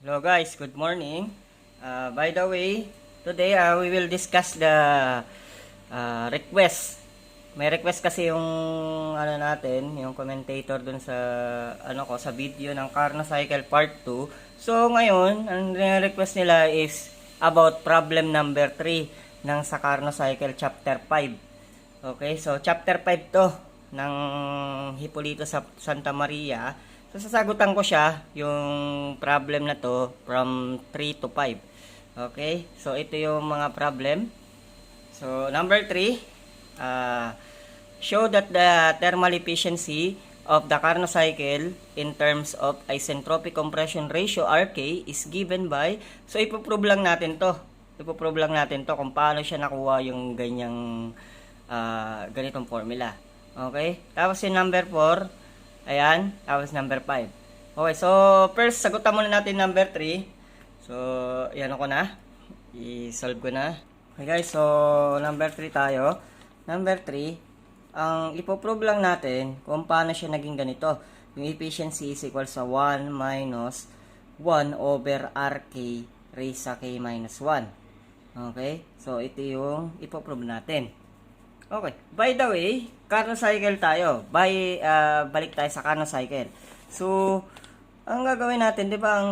Hello guys, good morning. By the way, today we will discuss the request. May request kasi yung yung commentator dun sa sa video ng Carno Cycle Part 2. So ngayon, ang request nila is about problem number 3 ng sa Carno Cycle Chapter 5. Okay, so Chapter 5 to ng Hipolito sa Santa Maria. So, sasagutan ko siya, yung problem na to, from 3 to 5. Okay? So, ito yung mga problem. So, number 3, show that the thermal efficiency of the Carnot cycle in terms of isentropic compression ratio, RK, is given by, so, ipoprove lang natin to. Ipoprove lang natin to kung paano siya nakuha yung ganitong formula. Okay? Tapos, yung number 4, ayan, tapos number 5. Okay, so first, sagutan muna natin number 3. So, yan ako na. I-solve ko na. Okay guys, so number 3 tayo. Number 3, ang ipoprove lang natin kung paano siya naging ganito. Yung efficiency is equal sa 1 minus 1 over RK raised sa K minus 1. Okay, so ito yung ipoprove natin. Okay. By the way, Carnot cycle tayo. Balik tayo sa Carnot cycle. So, ang gagawin natin, 'di ba,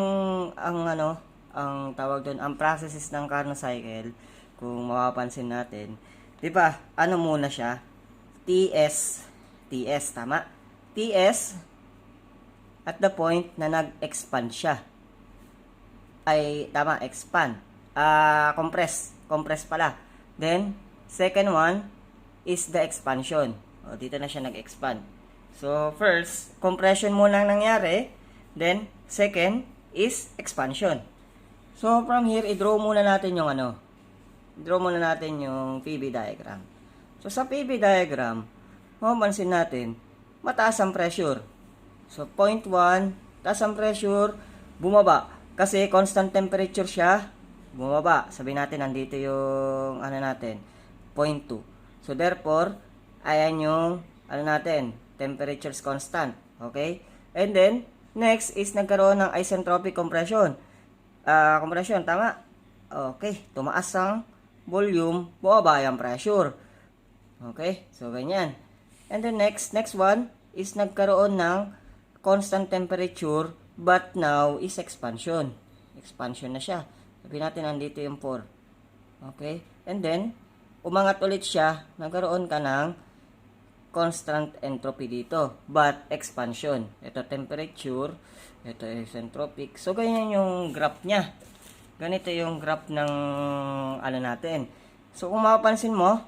ang tawag doon, ang processes ng Carnot cycle, kung mapapansin natin, 'di ba? Ano muna siya? TS tama? TS at the point na nag-expand siya. Ay tama, expand. Compress pala. Then, second one is the expansion. O, dito na siya nag-expand. So, first, compression muna ang nangyari. Then, second is expansion. So, from here, i-draw muna natin yung I-draw muna natin yung PV diagram. So, sa PV diagram, mapapansin natin, mataas ang pressure. So, point 1, taas ang pressure, bumaba. Kasi constant temperature siya, bumaba. Sabihin natin, nandito yung, point 2. So, therefore, ayan yung, temperatures constant. Okay? And then, next is nagkaroon ng isentropic compression. Compression, tama? Okay. Tumaas ang volume, bumaba yung pressure. Okay? So, ganyan. And then, next one is nagkaroon ng constant temperature, but now is expansion. Expansion na siya. Sabihin natin, nandito yung 4. Okay? And then, umangat ulit siya, nagkaroon ka ng constant entropy dito, but expansion. Ito temperature, ito isentropic. So, ganyan yung graph niya. Ganito yung graph ng natin. So, kung mapapansin mo,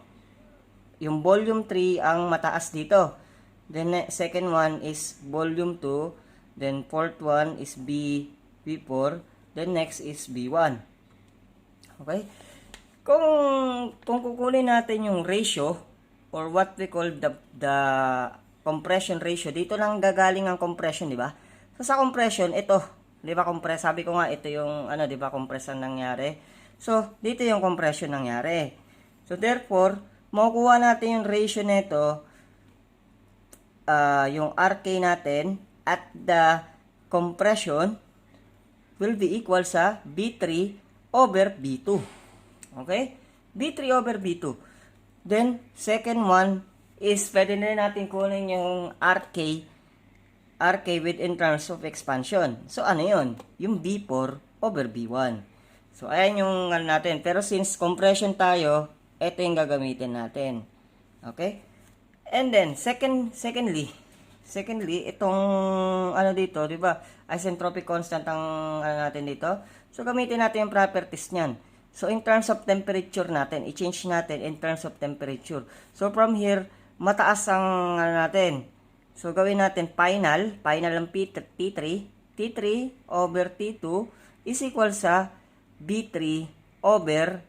yung volume 3 ang mataas dito. Then, second one is volume 2. Then, fourth one is B4. Then, next is B1. Okay? Kung kukunin natin yung ratio or what we call the compression ratio, dito lang gagaling ang compression, di ba? So sa compression, ito, di ba, sabi ko nga, ito yung di ba, compression nangyari. So dito yung compression nangyari. So therefore, makukuha natin yung ratio nito, yung RK natin at the compression will be equal sa B3 over B2. Okay? B3 over B2. Then, second one is, pwede na natin kunin yung RK within terms of expansion. So, ano yun? Yung B4 over B1. So, ayan yung natin. Pero since compression tayo, ito yung gagamitin natin. Okay? And then, secondly, itong dito, di ba? Isentropic constant ang natin dito. So, gamitin natin yung properties niyan. So, in terms of temperature natin, i-change natin in terms of temperature. So, from here, mataas ang natin. So, gawin natin final ang T3 over T2 is equal sa B3 over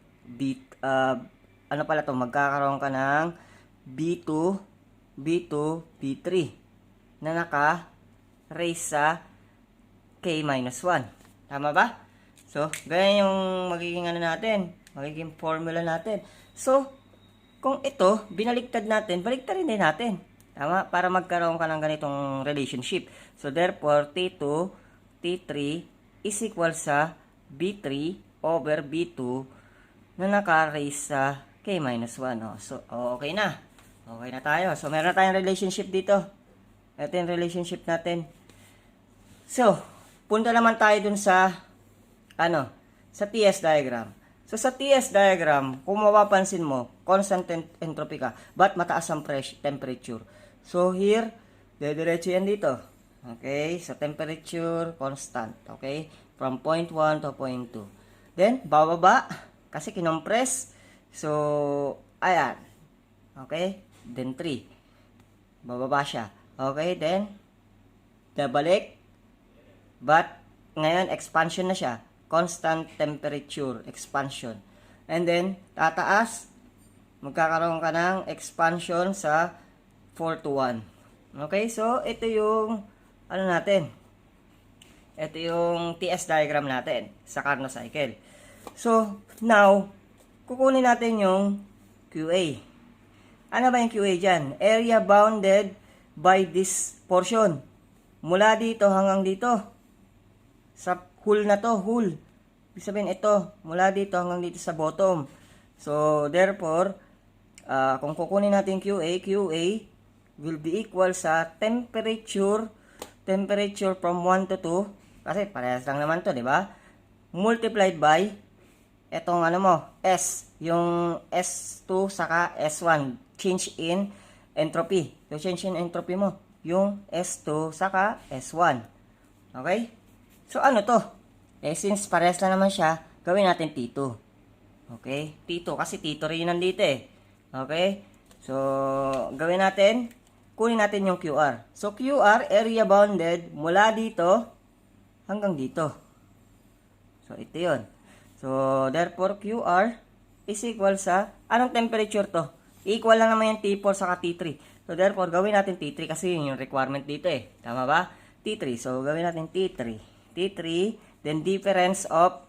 magkakaroon ka ng B2, B3 na naka-raise sa K minus 1. Tama ba? So, ganyan yung magiging magiging formula natin. So, kung ito, binaliktad natin, baliktarin din natin. Tama? Para magkaroon ka ng ganitong relationship. So, therefore, T2, T3 is equal sa B3 over B2 na naka-raise sa K minus 1. Oh. So, okay na. Okay na tayo. So, meron na tayong relationship dito. Ito yung relationship natin. So, punta naman tayo dun sa, sa TS diagram. So, sa TS diagram, kung mapapansin mo, constant entropy ka, but mataas ang temperature. So, here, dediretso yan dito. Okay? So, temperature, constant. Okay? From point 1 to point 2. Then, bababa, kasi kinompress. So, ayan. Okay? Then, 3. Bababa siya. Okay? Then, babalik. But, ngayon, expansion na siya. Constant temperature, expansion. And then, tataas, magkakaroon ka ng expansion sa 4 to 1. Okay? So, ito yung, natin. Ito yung TS diagram natin sa Carnot cycle. So, now, kukunin natin yung QA. Ano ba yung QA dyan? Area bounded by this portion. Mula dito hanggang dito. Sa hole na to, hole. Ibig sabihin ito, mula dito hanggang dito sa bottom. So, therefore, kung kukunin natin QA will be equal sa temperature from 1 to 2, kasi parehas lang naman to, di ba? Multiplied by etong S, yung S2 saka S1, change in entropy. So, change in entropy mo, yung S2 saka S1. Okay? So, ano to? Since parehas lang naman siya, gawin natin T2. Okay? T2, kasi T2 rin nandito eh. Okay? So, gawin natin, kunin natin yung QR. So, QR, area bounded, mula dito hanggang dito. So, ito yun. So, therefore, QR is equal sa, anong temperature to? Equal lang naman yung T4 saka T3. So, therefore, gawin natin T3 kasi yun yung requirement dito eh. Tama ba? T3. So, gawin natin T3. T3, then difference of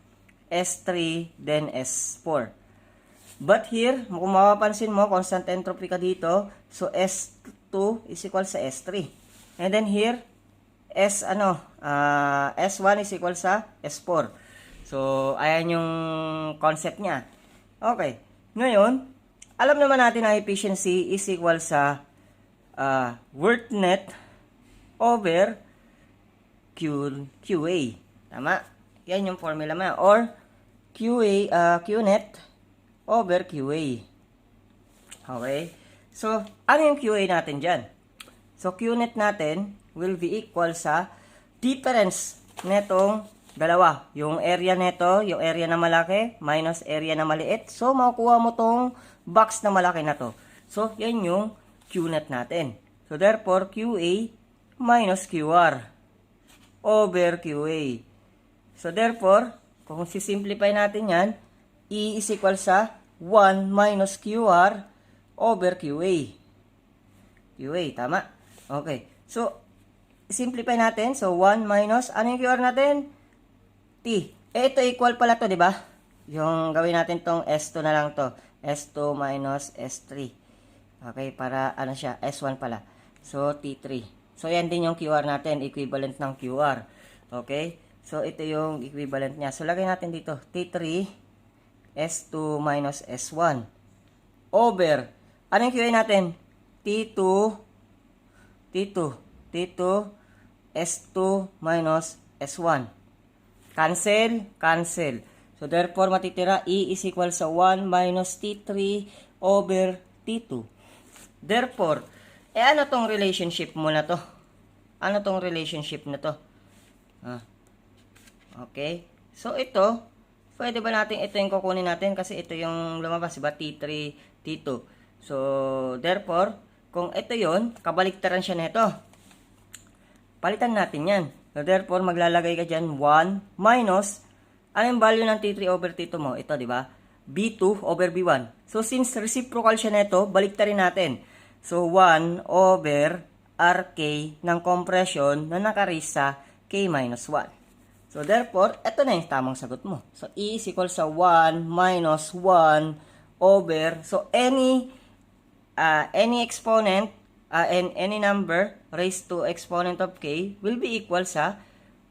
S3, then S4. But here, kung mapapansin mo, constant entropy ka dito. So, S2 is equal sa S3. And then here, S1 is equal sa S4. So, ayan yung concept niya. Okay. Ngayon, alam naman natin na efficiency is equal sa work net over QA. Tama? Yan yung formula mo. Or QNet over QA. Okay? So, ano yung QA natin dyan? So, QNet natin will be equal sa difference netong dalawa. Yung area neto, yung area na malaki, minus area na maliit. So, makukuha mo tong box na malaki na to. So, yan yung QNet natin. So, therefore, QA minus QR over QA. So, therefore, kung sisimplify natin yan, E is equal sa 1 minus QR over QA. QA, tama? Okay. So, simplify natin. So, 1 minus, ano yung QR natin? T. Ito equal pala to, di ba? Yung gawin natin tong S2 na lang to. S2 minus S3. Okay, para ano siya? S1 pala. So, T3. So, yan din yung QR natin. Equivalent ng QR. Okay? So, ito yung equivalent niya. So, lagay natin dito. T3, S2 minus S1. Over. Ano yung QA natin? T2, S2 minus S1. Cancel, cancel. So, therefore, matitira E is equal sa 1 minus T3 over T2. Therefore, ano tong relationship mo na to? Ano tong relationship na to? Okay. So, ito, pwede ba natin, ito yung kukunin natin kasi ito yung lumabas, diba? T3, T2. So, therefore, kung ito yon, kabaliktaran siya nito. Palitan natin yan. So, therefore, maglalagay ka dyan 1 minus, ano yung value ng T3 over T2 mo? Ito, di ba? B2 over B1. So, since reciprocal siya nito, baliktarin natin. So, 1 over RK ng compression na naka-raise sa K minus 1. So, therefore, ito na yung tamang sagot mo. So, E is equal sa 1 minus 1 over, so, any exponent, and any number raised to exponent of K will be equal sa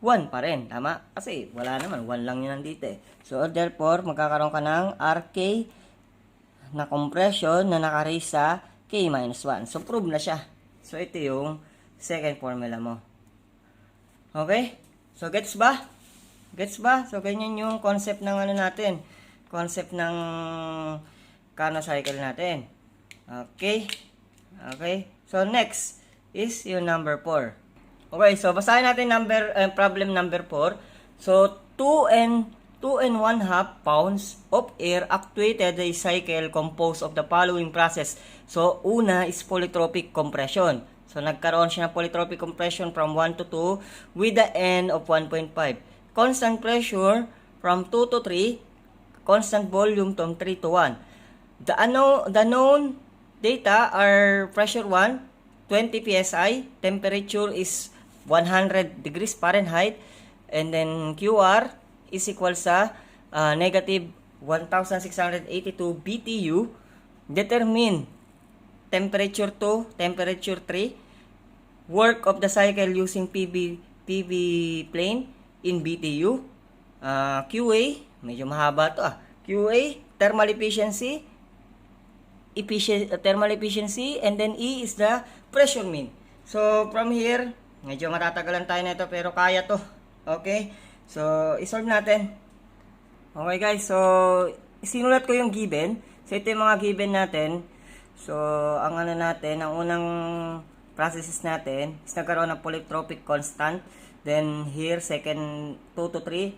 1 pa rin. Tama? Kasi wala naman. 1 lang yun nandito eh. So, therefore, magkakaroon ka ng RK na compression na naka-raise sa K-1. So, prove na siya. So, ito yung second formula mo. Okay? So, gets ba? Gets ba? So, ganyan yung concept ng ano natin. Concept ng Carnot cycle natin. Okay? Okay? So, next is yung number 4. Okay, so basahin natin problem number 4. So, 2 and 1/2 pounds of air actuated a cycle composed of the following process. So, una is polytropic compression. So, nagkaroon siya ng polytropic compression from 1 to 2 with the N of 1.5. Constant pressure from 2 to 3. Constant volume from 3 to 1. The known data are pressure 1, 20 psi, temperature is 100 degrees Fahrenheit, and then QR is equal sa negative 1682 BTU. Determine temperature 2, temperature 3, work of the cycle using PV plane in BTU. QA, medyo mahaba to QA, thermal efficiency, and then E is the pressure mean. So, from here, medyo matatagalan tayo na ito pero kaya to. Okay? So, isolve natin. Okay guys, so sinulat ko yung given. So, ito yung mga given natin. So, ang ano natin, ang unang processes natin is nagkaroon ng polytropic constant. Then, here, second 2 to 3,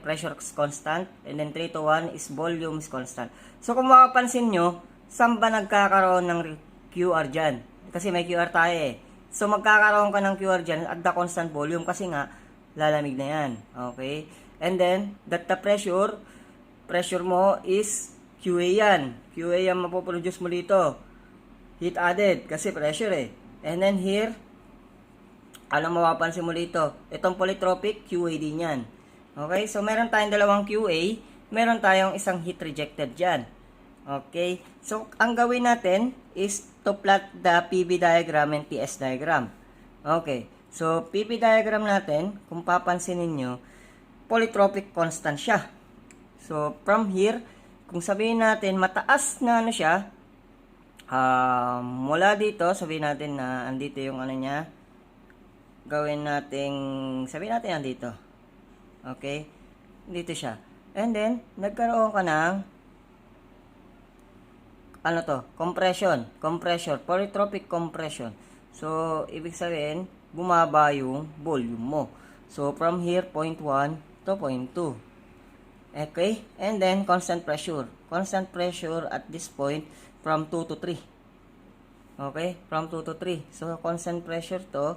pressure is constant. And then, 3 to 1 is volume is constant. So, kung makapansin nyo, saan ba nagkakaroon ng QR dyan? Kasi may QR tayo eh. So, magkakaroon ka ng QR dyan at the constant volume kasi nga, lalamig na yan. Okay? And then, that the pressure mo is QA yan. QA yan mapoproduce mo dito. Heat added kasi pressure eh. And then here, anong mapapansin mo dito? Itong polytropic, QA din yan. Okay? So, meron tayong dalawang QA. Meron tayong isang heat rejected dyan. Okay? So, ang gawin natin is to plot the PV diagram and TS diagram. Okay. So, PV diagram natin, kung papansinin nyo, polytropic constant siya. So, from here, kung sabihin natin, mataas na ano siya, mula dito, sabihin natin na andito yung ano niya, gawin natin, sabihin natin andito. Okay? Dito siya. And then, nagkaroon ka ng ano to? Compression, polytropic compression. So, ibig sabihin, bumaba yung volume mo. So, from here, 0.1 to 0.2. Okay? And then, constant pressure. Constant pressure at this point, from 2 to 3. Okay? From 2 to 3. So, constant pressure to,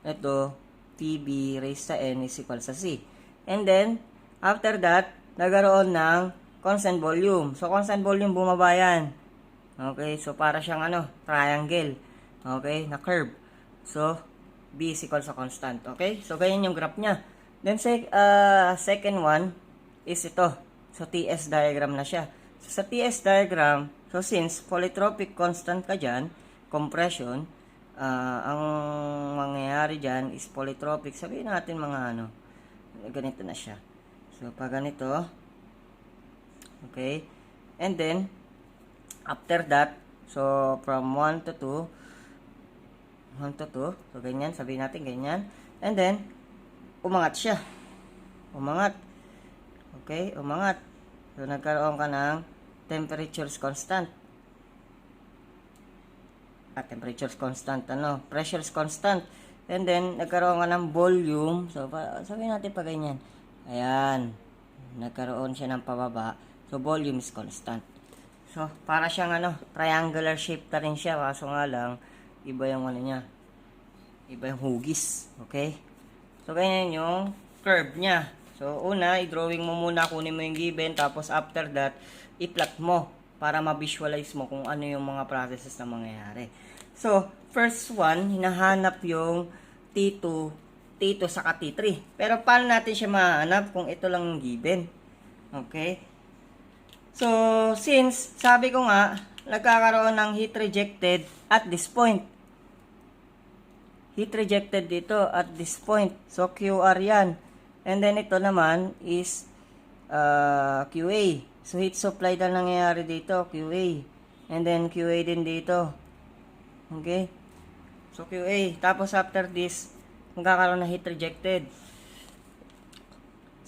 ito, PB raised sa N is equal sa C. And then, after that, nagkaroon ng constant volume. So, constant volume, bumaba yan. Okay, so para siyang ano, triangle. Okay, na curve. So, B is equal sa constant. Okay, so ganyan yung graph niya. Then, second one is ito. So, TS diagram na siya. So, sa TS diagram, so since polytropic constant ka dyan, compression, ang mangyayari dyan is polytropic. Sabihin natin mga ano, ganito na siya. So, pag ganito, okay, and then, after that, so from 1 to 2, so ganyan, sabihin natin ganyan, and then, umangat siya. Umangat. Okay, umangat. So, nagkaroon ka ng temperatures constant. Temperatures constant, pressure's constant. And then, nagkaroon ka ng volume. So, sabihin natin pa ganyan. Ayan. Nagkaroon siya ng pababa. So, volume is constant. So, para siyang triangular shape na rin siya. Kaso nga lang, iba yung niya. Iba yung hugis. Okay? So, ganyan yung curve niya. So, una, i-drawing mo muna, kunin mo yung given. Tapos, after that, i-plot mo para ma-visualize mo kung ano yung mga processes na mangyayari. So, first one, hinahanap yung T2 saka T3. Pero, paano natin siya mahanap kung ito lang yung given? Okay? So, since, sabi ko nga, nagkakaroon ng heat rejected at this point. heat rejected dito at this point. So, QR yan. And then, ito naman is QA. So, heat supply na nangyayari dito, QA. And then, QA din dito. Okay? So, QA. Tapos, after this, magkakaroon na heat rejected.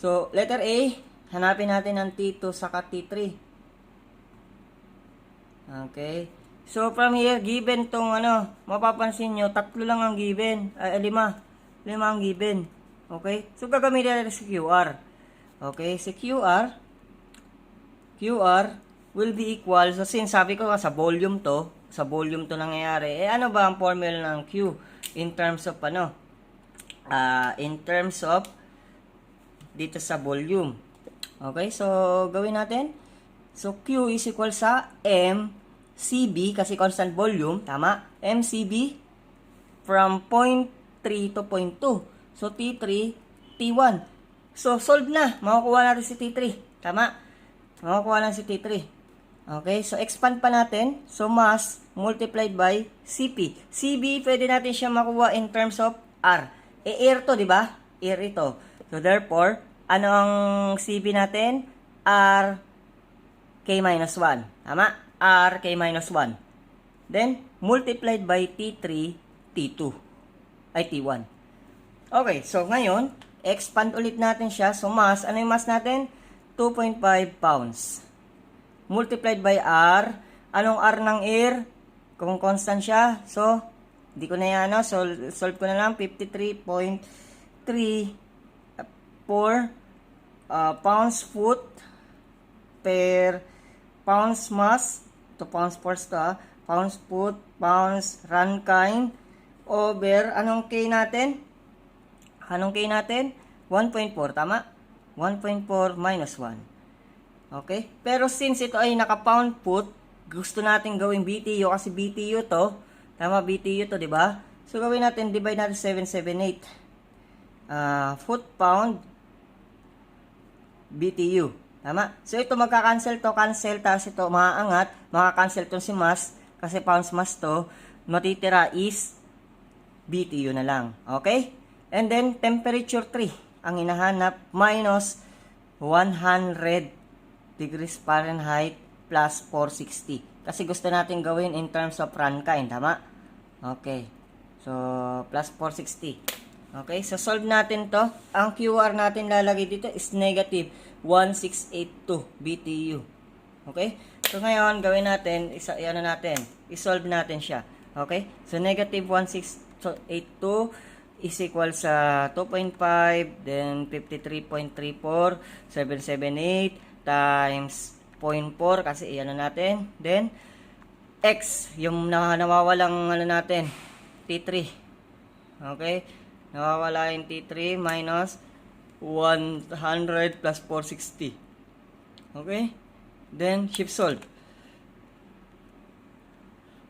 So, letter A, hanapin natin ang T2 saka T3. Okay? So, from here, given tong mapapansin nyo, 3 lang ang given. 5. 5 ang given. Okay? So, gagamitin natin si QR. Okay? Si QR will be equal, so since sabi ko sa volume to nangyayari, ano ba ang formula ng Q in terms of dito sa volume. Okay, so gawin natin. So Q is equal sa MCB kasi constant volume, tama? MCB from point 3 to point 2. So T3, T1. So solve na, makukuha natin si T3, tama? Makukuha na si T3. Okay, so expand pa natin. So mass multiplied by CP. CB, pwede natin siya makuha in terms of R. Air to, di ba? Air ito. So therefore, ano ang CB natin? R K minus 1. Tama? R K minus 1. Then, multiplied by T3, T2. Ay, T1. Okay, so ngayon, expand ulit natin siya. So mass, ano yung mass natin? 2.5 pounds. Multiplied by R. Anong R ng air? Kung constant siya. So, hindi ko na yan, solve ko na lang. 53.34 pounds foot per pounds mass. To pounds force to, pounds foot, pounds Rankine over, anong K natin? 1.4, tama? 1.4 minus 1. Okay? Pero since ito ay naka-pound foot, gusto natin gawing BTU kasi BTU to. Tama, BTU to, di ba? So, gawin natin, divide natin 778. Foot pound BTU. Tama? So, ito magka-cancel to, cancel. Tapos ito, maaangat. Maka-cancel to si mass kasi pounds mass to. Matitira is BTU na lang. Okay? And then, temperature 3 ang hinahanap minus 100 degrees Fahrenheit plus 460. Kasi gusto natin gawin in terms of Rankine, tama? Okay. So, plus 460. Okay, so solve natin to. Ang QR natin lalagay dito is negative 1682 BTU. Okay? So, ngayon, gawin natin, isolve natin siya. Okay? So, negative 1682 is equal sa 2.5, then 53.34, 778, times 0.4 kasi natin. Then, X, yung nawawalang natin, T3. Okay? Nawawala yung T3 minus 100 plus 460. Okay? Then, shift solve.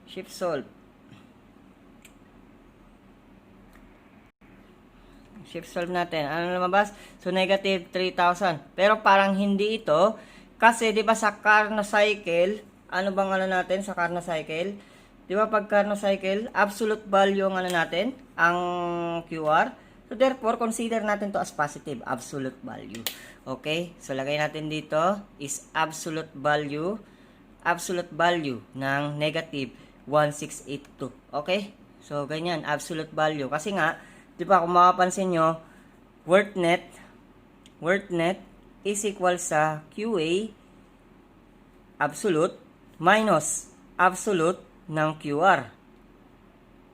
Shift solve. Shift solve natin. Ano lumabas? So, negative 3,000. Pero parang hindi ito. Kasi, di ba sa Carnot cycle, ano bang natin sa Carnot cycle? Di ba pag Carnot cycle, absolute value ang natin, ang QR. So, therefore, consider natin to as positive, absolute value. Okay? So, lagay natin dito is absolute value ng negative 1682. Okay? So, ganyan, absolute value. Kasi nga, di ba, kung makapansin nyo, worth net is equal sa QA absolute minus absolute ng QR.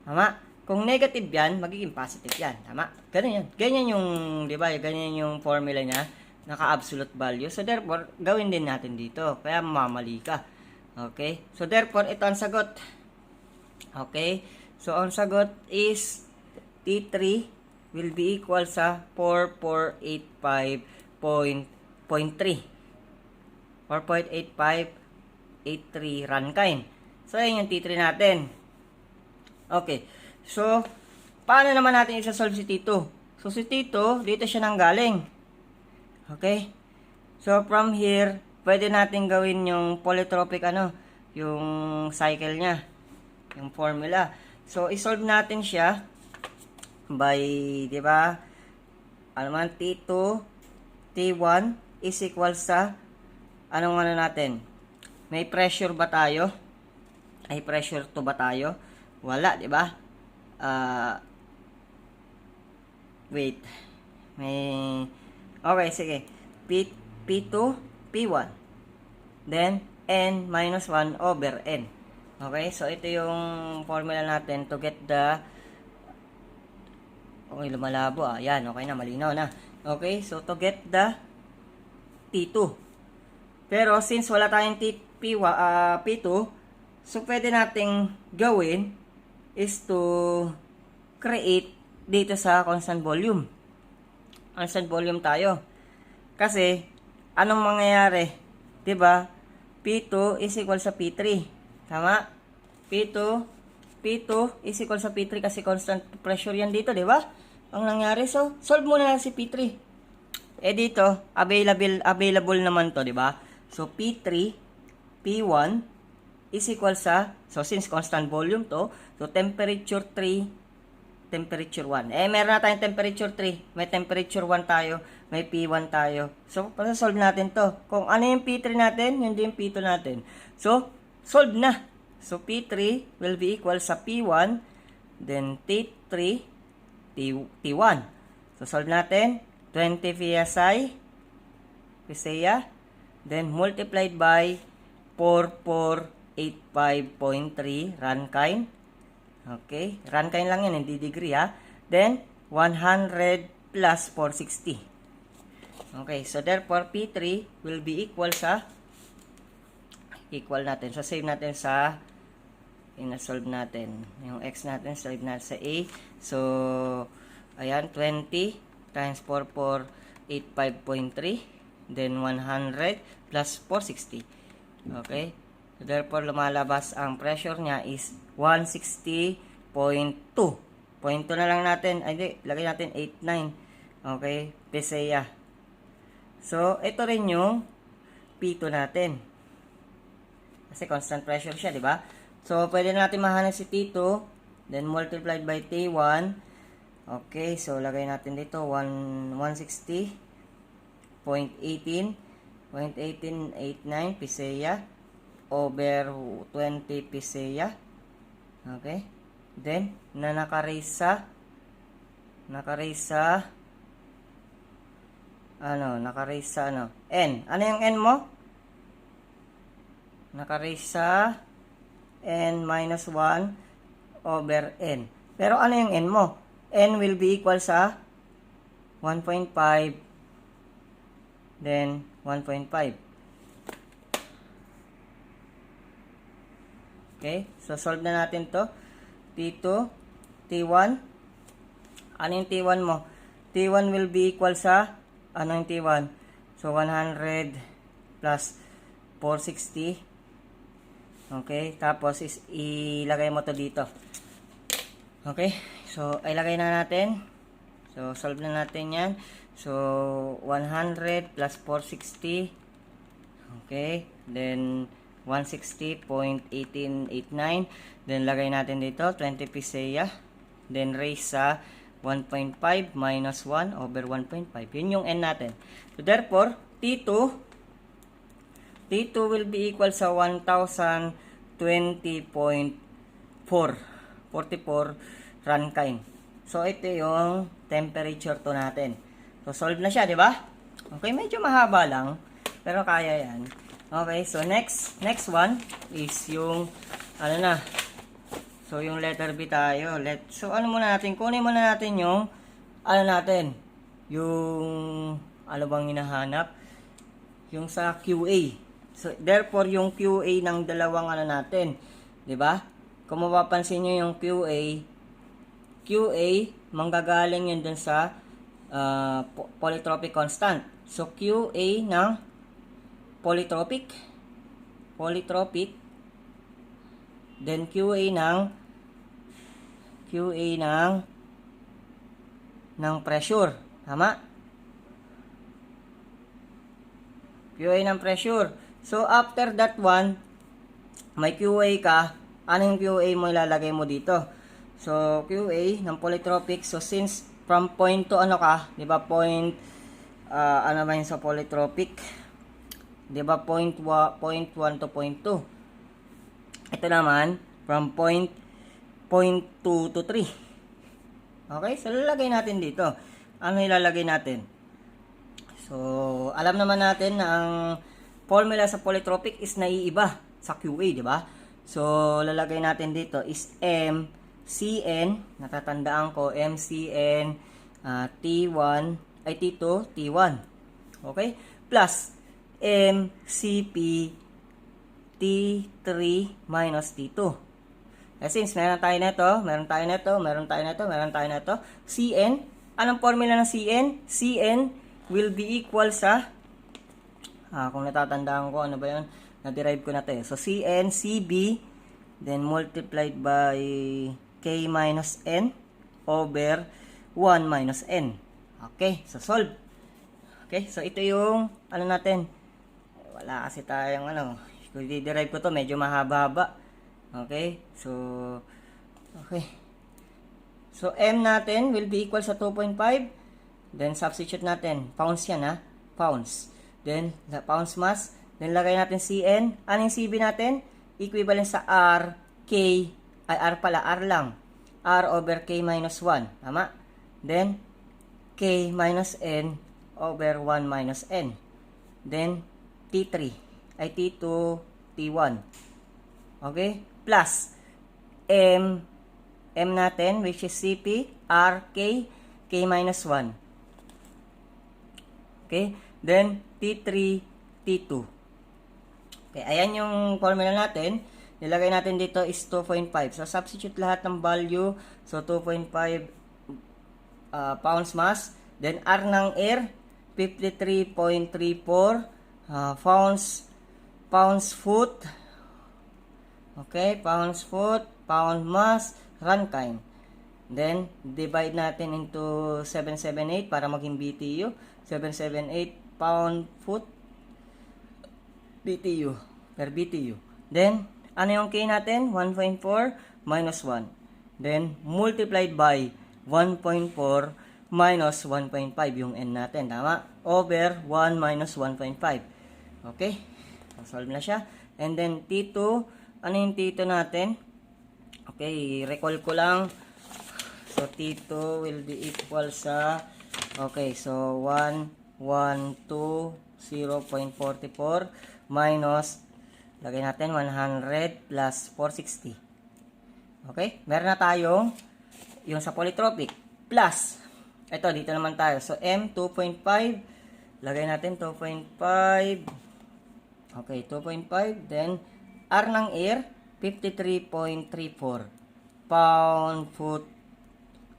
Tama? Kung negative yan, magiging positive yan. Tama? Ganun yan. Ganyan yung, di ba, ganyan yung formula niya, naka-absolute value. So, therefore, gawin din natin dito. Kaya mamali ka. Okay? So, therefore, ito ang sagot. Okay? So, ang sagot is T3 will be equal sa 4485.3. 4.8583 Rankine. So, yan yung T3 natin. Okay. So, paano naman natin isa-solve si T2? So, si T2, dito siya nanggaling. Okay? So, from here, pwede natin gawin yung polytropic, yung cycle niya. Yung formula. So, isolve natin siya. by, di ba? Ano man, T2, T1 is equal sa, anong ano natin? May pressure ba tayo? Ay, pressure to ba tayo? Wala, di ba? Wait. Okay, sige. P2, P1. Then, N minus 1 over N. Okay, so ito yung formula natin to get the... Okay, lumalabo ah. Yan, okay na, malinaw na. Okay, so to get the T2. Pero since wala tayong P2, so pwede nating gawin is to create dito sa constant volume. Constant volume tayo. Kasi, anong mangyayari? Diba? P2 is equal sa P3. Tama? P2 is equal sa P3 kasi constant pressure yan dito, diba? Ang nangyari, so, solve muna lang si P3. Eh dito, available naman to, diba? So, P3, P1 is equal sa, so since constant volume to, so temperature 3, temperature 1. Eh, meron na tayong temperature 3. May temperature 1 tayo. May P1 tayo. So, solve natin to. Kung ano yung P3 natin, yun din yung P2 natin. So, solve na. So, P3 will be equal sa P1, then T3, T1. So, solve natin. 20 PSI, then multiplied by 4485.3 Rankine. Okay, Rankine lang yan, hindi degree ha. Then, 100 plus 460. Okay, so therefore, P3 will be equal sa, equal natin. So, save natin sa, ina-solve natin. Yung x natin, save natin sa A. So, ayan, 20 times 4485.3. Then, 100 plus 460. Okay, so therefore, lumalabas ang pressure niya is 160.2. 0.2 na lang natin. Ay, di. Lagay natin 89. Okay. PSEA. So, ito rin yung P2 natin. Kasi constant pressure siya, di ba? So, pwede natin mahanap si T2. Then, multiplied by T1. Okay. So, lagay natin dito 160.18. 0.1889 PSEA over 20 PSEA. Okay. Then, naka-raise sa N. Ano yung N mo? Naka-raise sa N minus 1 over N. Pero ano yung N mo? N will be equal sa 1.5, then 1.5. Okay, so solve na natin to. T2, T1. Ano yung T1 mo? T1 will be equal sa, ano yung T1? So, 100 plus 460. Okay, tapos ilagay mo to dito. Okay, so, ilagay na natin. So, solve na natin yan. So, 100 plus 460. Okay, then 160.1889. Then, lagay natin dito, 20 PSEA. Then, raise sa 1.5 minus 1 over 1.5. Yun yung N natin. So, therefore, T2 will be equal sa 1020.44 Rankine. So, ito yung temperature to natin. So, solve na siya, di ba? Okay, medyo mahaba lang. Pero kaya yan. Okay, so next one is yung, ano na. So, yung letter B tayo. So, ano muna natin? Kunin muna natin yung, ano natin? Yung, ano bang hinahanap? Yung sa QA. So, therefore, yung QA ng dalawang ano natin. Di ba? Kung mapapansin nyo yung QA, manggagaling yun dun sa polytropic constant. So, QA ng polytropic, then QA ng pressure. Tama? QA ng pressure. So, after that one, may QA ka. Anong QA mo ilalagay mo dito? So, QA ng polytropic. So, since from point to ano ka, di ba, point, ano ba yun sa polytropic? Di ba, point 1 to point 2. Ito naman, from point 2 to 3. Okay, so lalagay natin dito. Ano ilalagay natin? So, alam naman natin na ang formula sa polytropic is naiiba sa QA, di ba? So, lalagay natin dito is MCN, natatandaan ko, MCN T1, ay T2, T1. Okay? Plus, MCP T3 minus T2. Since meron tayo nito, CN, anong formula ng CN? CN will be equal sa, kung natatandaan ko, ano ba yun? Na-derive ko na ito eh. So, CN, CB, then multiplied by K minus N over 1 minus N. Okay, so solve. Okay, so ito yung, ano natin, wala kasi tayong, kung i-derive ko to medyo mahaba-haba. Okay, so, okay. So, M natin will be equal sa 2.5. Then, substitute natin. Pounds yan, pounds. Then, the pounds mass. Then, lagay natin CN. Ano yung CB natin? Equivalent sa R, K, ay R pala, R lang. R over K minus 1. Tama? Then, K minus N over 1 minus N. Then, T3, ay T2, T1. Okay? Plus, M natin, which is CP, R, K, K minus 1. Okay? Then, T3, T2. Okay, ayan yung formula natin. Nilagay natin dito is 2.5. So, substitute lahat ng value. So, 2.5 pounds mass. Then, R ng air, 53.34 pounds foot. Okay, pounds foot, pound mass, Rankine. Then, divide natin into 778 para maging BTU. 778 pound foot BTU, per BTU. Then, ano yung K natin? 1.4 minus 1. Then, multiplied by 1.4 minus 1.5 yung N natin. Tama? Over 1 minus 1.5. Okay? So, solve na siya. And then, T2, ano yung T2 natin? Okay, recall ko lang. So, T2 will be equal sa, okay, so 112 0.44 minus, lagay natin 100 plus 460. Okay? Meron na tayong yung sa polytropic. Plus, ito, dito naman tayo. So, M, 2.5. Lagay natin 2.5. Okay, 2.5. Then, R ng air, 53.34 pound foot.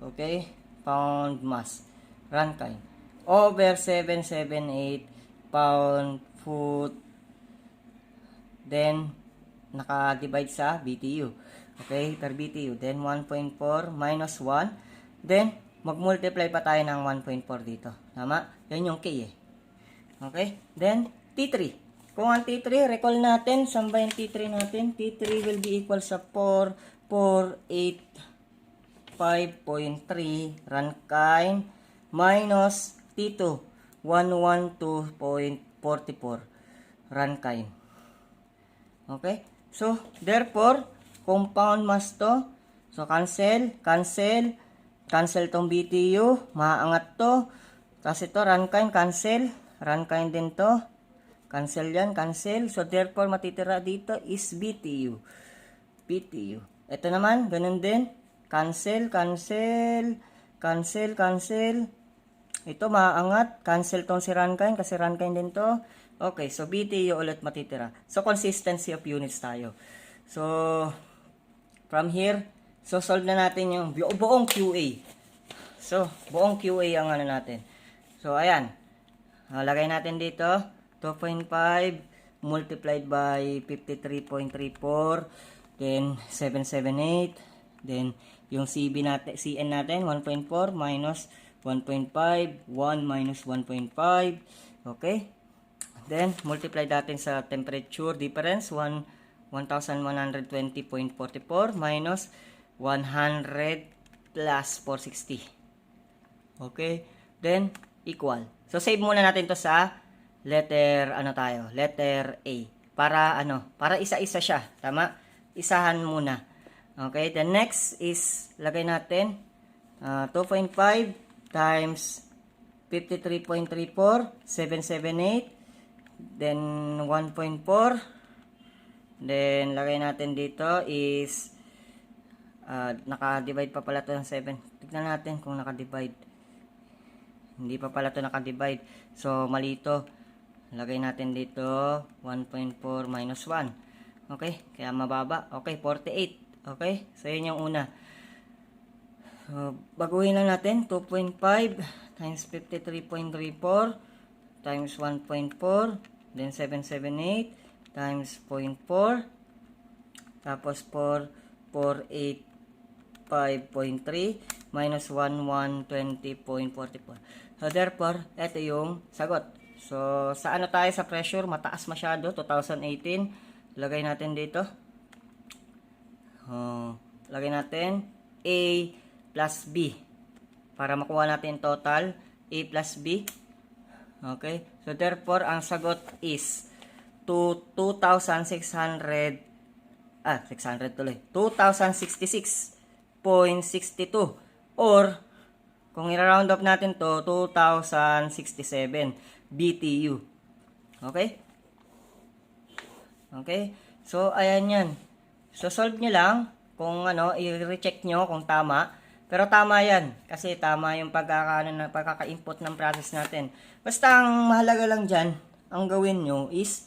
Okay? Pound mass. Rankine. Over 778 pound foot. Then, naka-divide sa BTU. Okay? Per BTU. Then, 1.4 minus 1. Then, mag-multiply pa tayo ng 1.4 dito. Tama? Yan yung K eh. Okay? Then, T3. Kung ang T3, recall natin, saan ba yung T3 natin? T3 will be equal sa 4.5.3 Rankine minus T2, 112.44 Rankine. Okay? So, therefore, compound mass to. So, cancel tong BTU, maangat to. Kasi to, Rankine, cancel. Rankine din to. Cancel yan, cancel. So, therefore, matitira dito is BTU. BTU. Ito naman, ganun din. Cancel. Ito, maaangat. Cancel tong si Rankine, kasi Rankine din to. Okay, so BTU ulit matitira. So, consistency of units tayo. So, from here, so solve na natin yung buong QA. So, buong QA ang ano natin. So, ayan. Lagay natin dito. 2.5 multiplied by 53.34, then 778, then yung CB natin, CN natin 1.4 minus 1.5, 1 minus 1.5. Okay? Then multiply natin sa temperature difference 1120.44 minus 100 plus 460. Okay? Then, equal. So, save muna natin to sa letter, letter A. Para isa-isa siya. Tama? Isahan muna. Okay? The next is, lagay natin, 2.5 times 53.34, 778. Then, 1.4. Then, lagay natin dito is, naka-divide pa pala to ng 7. Tignan natin kung naka-divide. Hindi pa pala to naka-divide. So, mali ito. Lagay natin dito, 1.4 minus 1. Okay? Kaya mababa. Okay, 48. Okay? So, yun yung una. So, baguhin lang natin. 2.5 times 53.34 times 1.4. Then, 778 times 0.4. Tapos, 485.3 minus 1120.44. So, therefore, ito yung sagot. So, sa ano tayo sa pressure? Mataas masyado, 2018. Lagay natin dito. Lagay natin A plus B. Para makuha natin total, A plus B. Okay? So, therefore, ang sagot is 2066.62 or kung i-round up natin to 2067 BTU. Okay? Okay? So ayan yan. So solve nyo lang kung i-recheck nyo kung tama. Pero tama yan kasi tama yung pagkaka-input ng process natin. Basta ang mahalaga lang dyan, ang gawin nyo is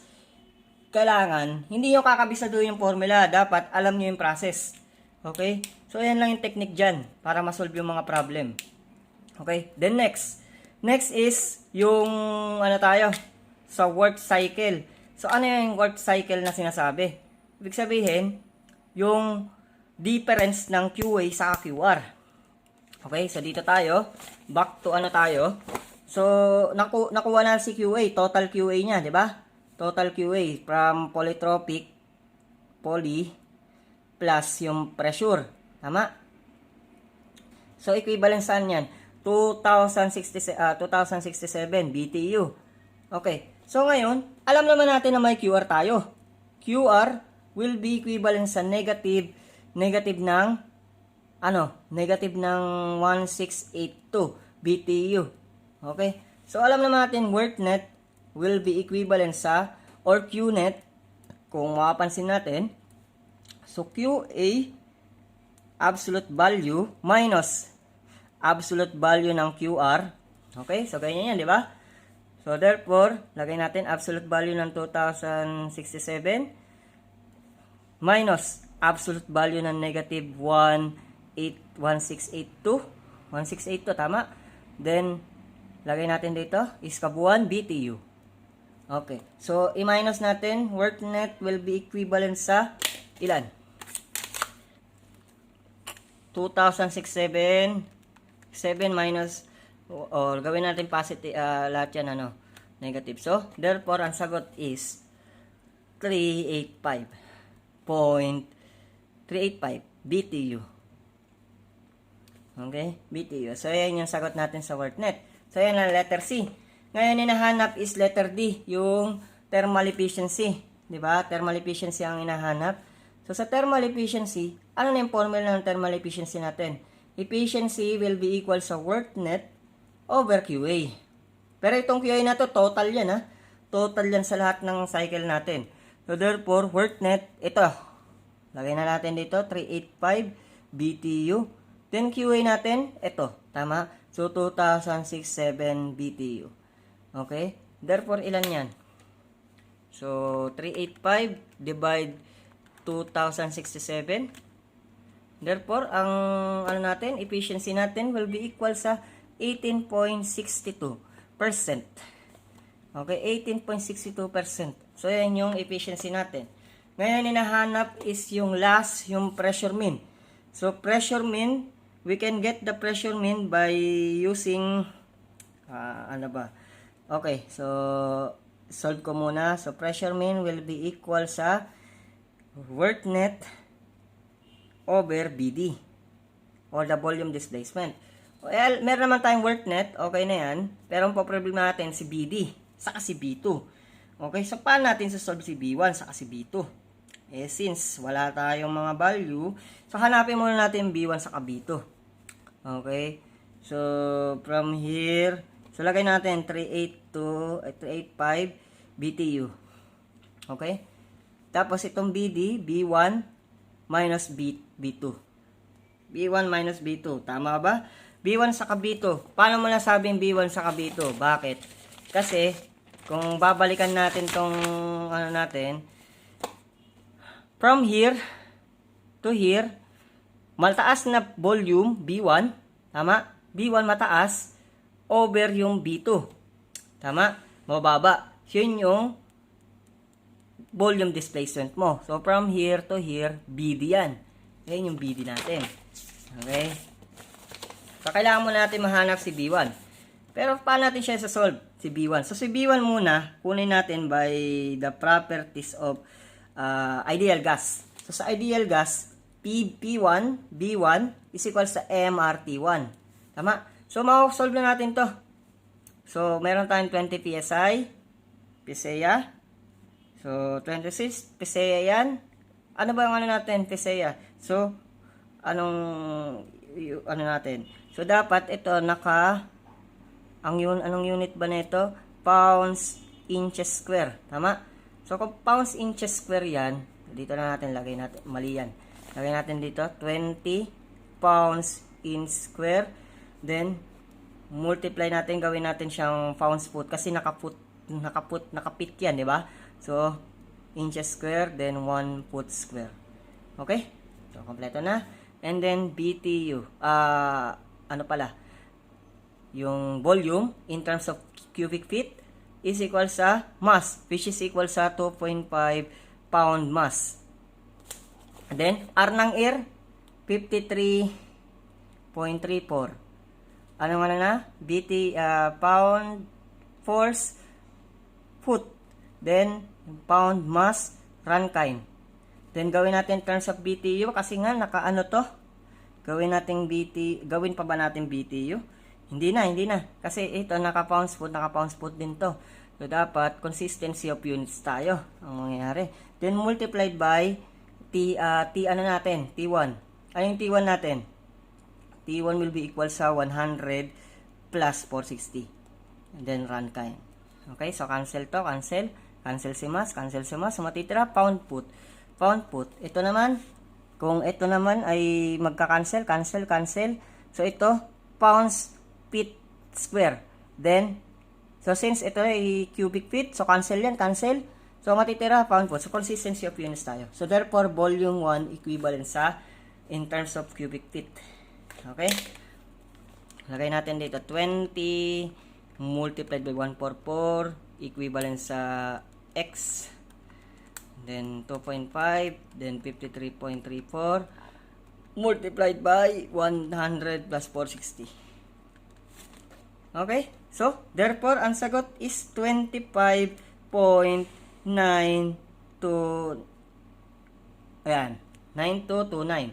kailangan, hindi nyo kakabisado yung formula. Dapat alam nyo yung process. Okay? So, ayan lang yung technique dyan para masolve yung mga problem. Okay? Then next. Next is yung, sa work cycle. So, ano yung work cycle na sinasabi? Ibig sabihin, yung difference ng QA sa QR. Okay? So, dito tayo. Back to So, nakuha na si QA. Total QA niya, di ba? Total QA from polytropic poly plus yung pressure. Tama? So, equivalent saan yan? 2067 BTU. Okay. So, ngayon, alam naman natin na may QR tayo. QR will be equivalent sa negative ng negative ng 1682 BTU. Okay? So, alam naman natin work net will be equivalent sa, or Q net, kung mapapansin natin, so QA, absolute value, minus absolute value ng QR. Okay? So, ganyan yan, di ba? So, therefore, lagay natin absolute value ng 2067 minus absolute value ng negative 1682. 1682, tama? Then, lagay natin dito, is kabuuan BTU. Okay. So, i-minus natin, work net will be equivalent sa ilan? 2067 7 minus, or gawin natin positive, lahat yan, negative. So, therefore, ang sagot is 385.385 BTU. Okay? BTU. So, yan yung sagot natin sa work net. So, yan ang letter C. Ngayon, hinahanap is letter D, yung thermal efficiency. Diba? Thermal efficiency ang hinahanap. So, sa thermal efficiency, ano na yung formula ng thermal efficiency natin? Efficiency will be equal sa work net over QA. Pero itong QA na to, total yan, ha? Total yan sa lahat ng cycle natin. So, therefore, work net, ito. Lagay na natin dito, 385 BTU. Then, QA natin, ito. Tama? So, 2067 BTU. Okay? Therefore, ilan yan? So, 385 divide 2067. Therefore, ang efficiency natin will be equal sa 18.62%. Okay? 18.62%. So, yan yung efficiency natin. Ngayon, hinahanap is yung last, yung pressure mean. So, pressure mean, we can get the pressure mean by using, Okay, so solve ko muna. So pressure mean will be equal sa work net over BD or the volume displacement. Well, meron naman tayong work net, okay na yan. Pero ang problema natin si BD, saka si B2. Okay, so paano natin solve si B1 saka si B2? Eh, since wala tayong mga value, so hanapin muna natin B1 saka B2. Okay, so from here, so lagay natin 385 BTU. Okay, tapos itong BD, B1 minus B2. B1 minus B2, tama ba? B1 saka B2. Paano mo nasabing B1 saka B2? Bakit? Kasi, kung babalikan natin tong, from here to here, mataas na volume, B1, tama? B1 mataas, over yung B2. Tama? Mababa. Yun yung volume displacement mo. So, from here to here, BD yan. Yan yung BD natin. Okay? So, kailangan mo natin mahanap si B1. Pero, paano natin siya sa-solve? Si B1. So, si B1 muna, kunin natin by the properties of ideal gas. So, sa ideal gas, P1, B1 is equal sa MRT1. Tama? So, ma-solve na natin to. So, meron tayong 20 PSI. PSEA. So, 26 PSEA yan. Ano ba yung natin? PSEA. So, anong natin? So, dapat ito anong unit ba nito? Pounds, inches square. Tama? So, kung pounds, inches square yan, dito na natin lagay natin. Mali yan. Lagay natin dito, 20 pounds inch square. Then, multiply natin, gawin natin siyang pounds foot. Kasi nakapit yan, di ba? So, inches square, then 1 foot square. Okay? So, kompleto na. And then, BTU. Yung volume in terms of cubic feet is equal sa mass, which is equal sa 2.5 pound mass. And then, R ng air, 53.34. Ano nga na? BT, pound force, foot. Then, pound mass, Rankine. Then, gawin natin in terms of BTU, kasi nga, nakaano to? Gawin pa ba natin BTU? Hindi na. Kasi ito, naka-pounds foot din to. So, dapat, consistency of units tayo ang mangyayari. Then, multiplied by T1. Ano yung T1 natin? T1 will be equal sa 100 plus 460. And then, Rankine. Okay, so cancel to, cancel. Cancel si mass. So, matitira, pound foot. Ito naman, kung ito naman ay magka-cancel, cancel. So, ito, pounds feet square. Then, so since ito ay cubic feet, so cancel yan, cancel. So, matitira, pound foot. So, consistency of units tayo. So, therefore, volume 1 equivalent sa in terms of cubic feet. Okay? Lagay natin dito, 20 multiplied by 144 equivalent sa X. Then, 2.5. Then, 53.34 multiplied by 100 plus 460. Okay? So, therefore, ang sagot is 25.92. Ayan. 9229.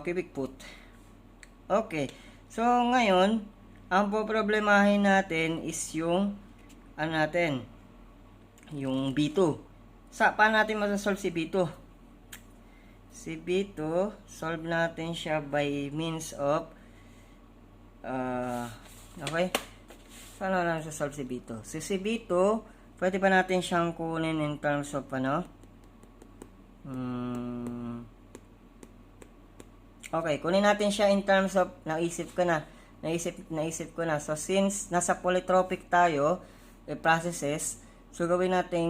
Cubic foot. Okay. So, ngayon, ang poproblemahin natin is yung, yung B2. Paano natin masasolve si B2? Si B2, solve natin siya by means of okay. Paano natin solve si B2? Si B2, pwede pa natin siyang kunin in terms of okay, kunin natin siya in terms of naisip ko na. So, since nasa polytropic tayo, processes, so gawin natin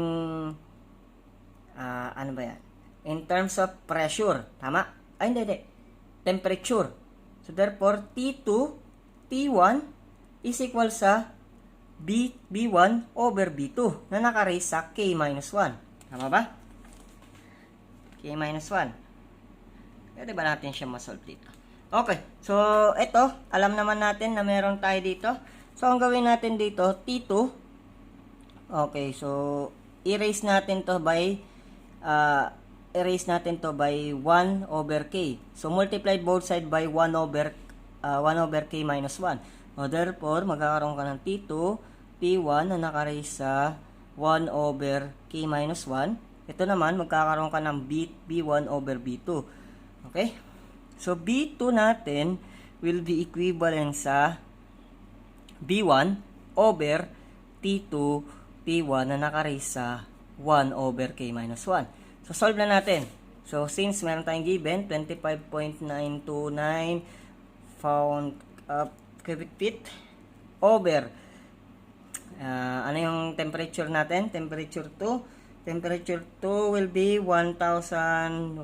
ano ba yan? In terms of pressure. Tama? Ay, hindi. Temperature. So, therefore, T1 is equal sa B1 over B2 na naka-raise sa K-1. Tama ba? K-1. Pwede ba natin siya masolve dito? Okay. So, ito, alam naman natin na meron tayo dito. So, ang gawin natin dito, T2. Okay. So, erase natin to by erase natin to by 1 over k. So, multiplied both side by 1 over k minus 1. O, therefore, magkakaroon ka ng T2, T1 na nakaraise sa 1 over k minus 1. Ito naman, magkakaroon ka ng B1 over B2. Okay? So, B2 natin will be equivalent sa B1 over T2, T1 na nakaraise sa 1 over k minus 1. So, solve na natin. So, since meron tayong given, 25.929 found cubic feet over ano yung temperature natin? Temperature 2. Temperature 2 will be 1,120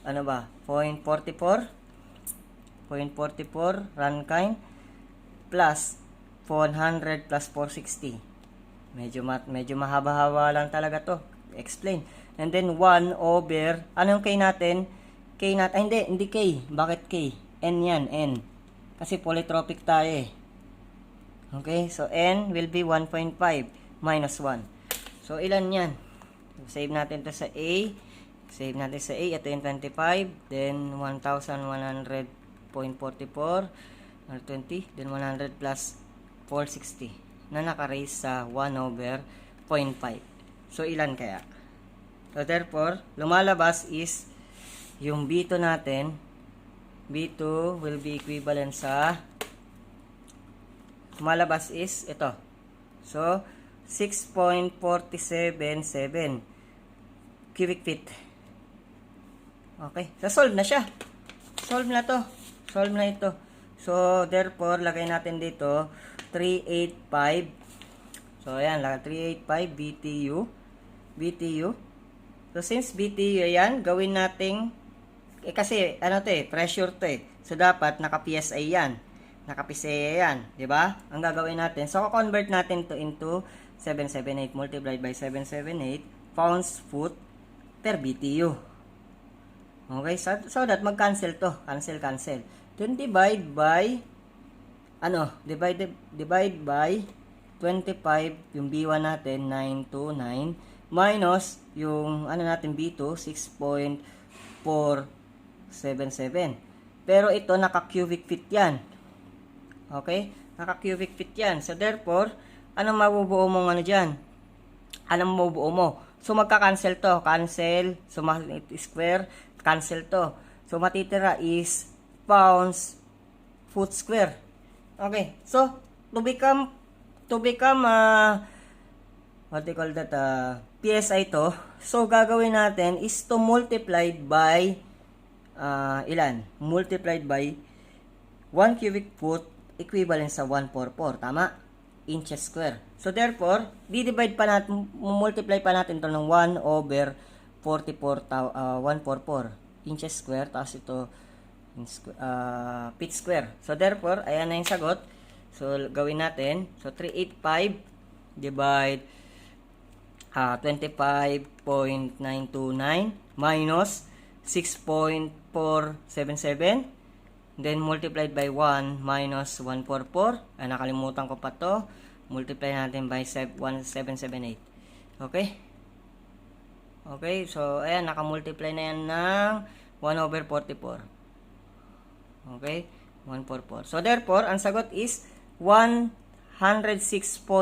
ano ba? 0.44 Rankine plus 400 plus 460. Medyo mahaba-haba lang talaga to. Explain. And then 1 over anong k natin? K natin, hindi k. Bakit k? N yan, N. Kasi polytropic tayo eh. Okay, so N will be 1.5 minus 1. So, ilan yan? Save natin to sa A. Save natin sa A. Ito yung 25. Then, 1,100.44. 120. Then, 100 plus 460. Na nakaraise sa 1 over 0.5. So, ilan kaya? So, therefore, lumalabas is yung B2 natin. B2 will be equivalent sa lumalabas is ito. So, 6.477 cubic feet. Okay. So, solve na siya. Solve na to. Solve na ito. So, therefore, lagay natin dito 385. So, ayan. 385 BTU. BTU. So, since BTU, ayan, gawin nating kasi, ano to eh, pressure to eh. So, dapat naka-PSI yan. Naka-PSI yan. Diba? Ang gagawin natin. So, convert natin to into 778 multiplied by 778 pounds foot per BTU. Okay? So that mag-cancel to. Cancel. Then, divide by divide by 25, yung B1 natin, 929, minus yung, natin, B2, 6.477. Pero ito, naka-cubic feet yan. Okay? Naka-cubic feet yan. So, therefore, anong mabubuo mong dyan? Anong mabubuo mo? So, magka-cancel to. Cancel. So, square. Cancel to. So, matitira is pounds foot square. Okay. So, to become what they call that, PSI to. So, gagawin natin is to multiplied by ilan? Multiplied by 1 cubic foot equivalent sa 144. Tama? Inches square. So, therefore, multiply pa natin to ng 1 over 144 inches square. Tapos ito, feet square. So, therefore, ayan na yung sagot. So, gawin natin. So, 385 divide 25.929 minus 6.477. Then, multiplied by 1 minus 144. Ay, nakalimutan ko pa to. Multiply natin by 1778. Okay? Okay, so, ayan, nakamultiply na yan ng 1 over 44. Okay? 144. So, therefore, ang sagot is 106.9.93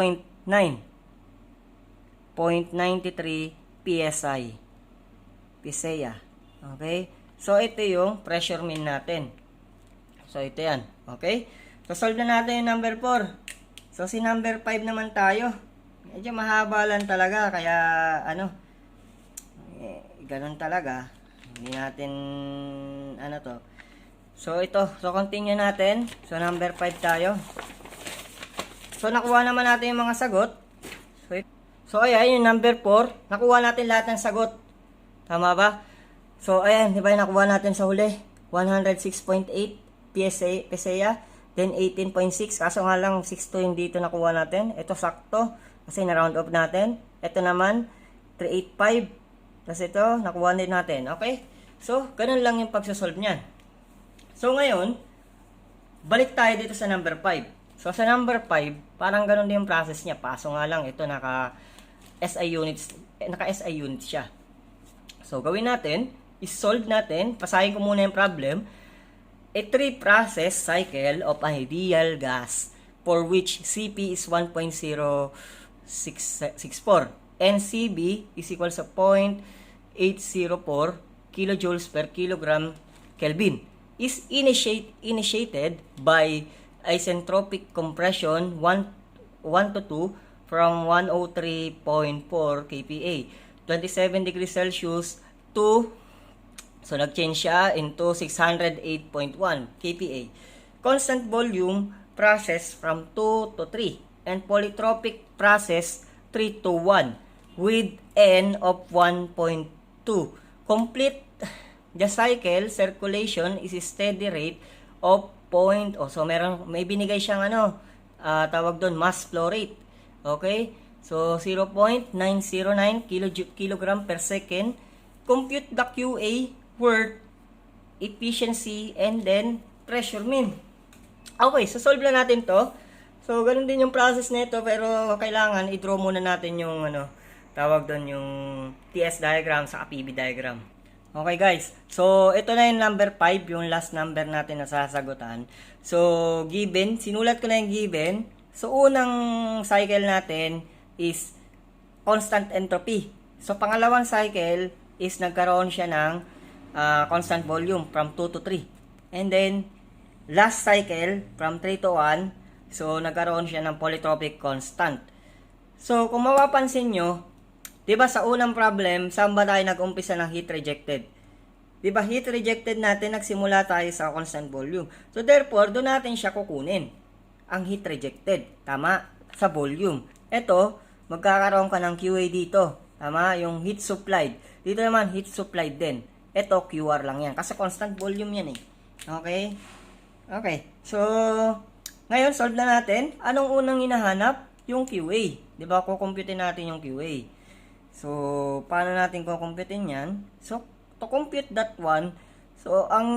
PSI. PSI. Okay? So, ito yung pressure mean natin. So, ito yan. Okay? So, solve na natin yung number 4. So, si number 5 naman tayo. Medyo mahaba lang talaga. Kaya, ganun talaga. Hindi natin, to. So, ito. So, continue natin. So, number 5 tayo. So, nakuha naman natin yung mga sagot. So, ayan, yung number 4. Nakuha natin lahat ng sagot. Tama ba? So, ayan, di ba yung nakuha natin sa huli? 106.8. PSA, then 18.6, kaso nga lang 6 yung dito nakuha natin. Ito sakto, kasi na-round off natin. Ito naman, 385, tapos ito, nakuha din natin. Okay? So, ganun lang yung pagsasolve niyan. So, ngayon, balik tayo dito sa number 5. So, sa number 5, parang ganun din yung process niya. Paso nga lang, ito SI units, naka-SI units siya. So, gawin natin, is-solve natin, pasahin ko muna yung problem. A 3-process cycle of an ideal gas for which Cp is 1.0664 and Cb is equal sa 0.804 kilojoules per kilogram Kelvin is initiated by isentropic compression 1 to 2 from 103.4 kPa, 27 degrees Celsius to, so nag-change siya into 608.1 kPa. Constant volume process from 2 to 3 and polytropic process 3 to 1 with N of 1.2. Complete the cycle circulation is a steady rate of so may binigay siyang tawag doon, mass flow rate. Okay? So 0.909 kilogram per second. Compute the QA, work, efficiency, and then pressure mean. Okay, so solve na natin to. So ganun din yung process nito, pero kailangan i-draw muna natin yung tawag doon, yung TS diagram sa PV diagram. Okay guys, so ito na yung number 5, yung last number natin na sasagutan. So given, sinulat ko na yung given. So unang cycle natin is constant entropy. So pangalawang cycle is nagkaroon siya ng constant volume from 2 to 3. And then last cycle from 3 to 1, so nagkaroon siya ng polytropic constant. So kung mapapansin nyo, diba sa unang problem, saan ba tayo nag-umpisa ng heat rejected? Diba heat rejected natin, nagsimula tayo sa constant volume. So therefore, doon natin siya kukunin. Ang heat rejected. Tama? Sa volume. Ito, magkakaroon ka ng QA dito. Tama? Yung heat supplied. Dito naman, heat supplied din. Ito, QR lang yan. Kasi constant volume yan eh. Okay? Okay. So, ngayon, solve na natin. Anong unang hinahanap? Yung QA. Diba? Kukumputin natin yung QA. So, paano natin kukumputin yan? So, to compute that one, so, ang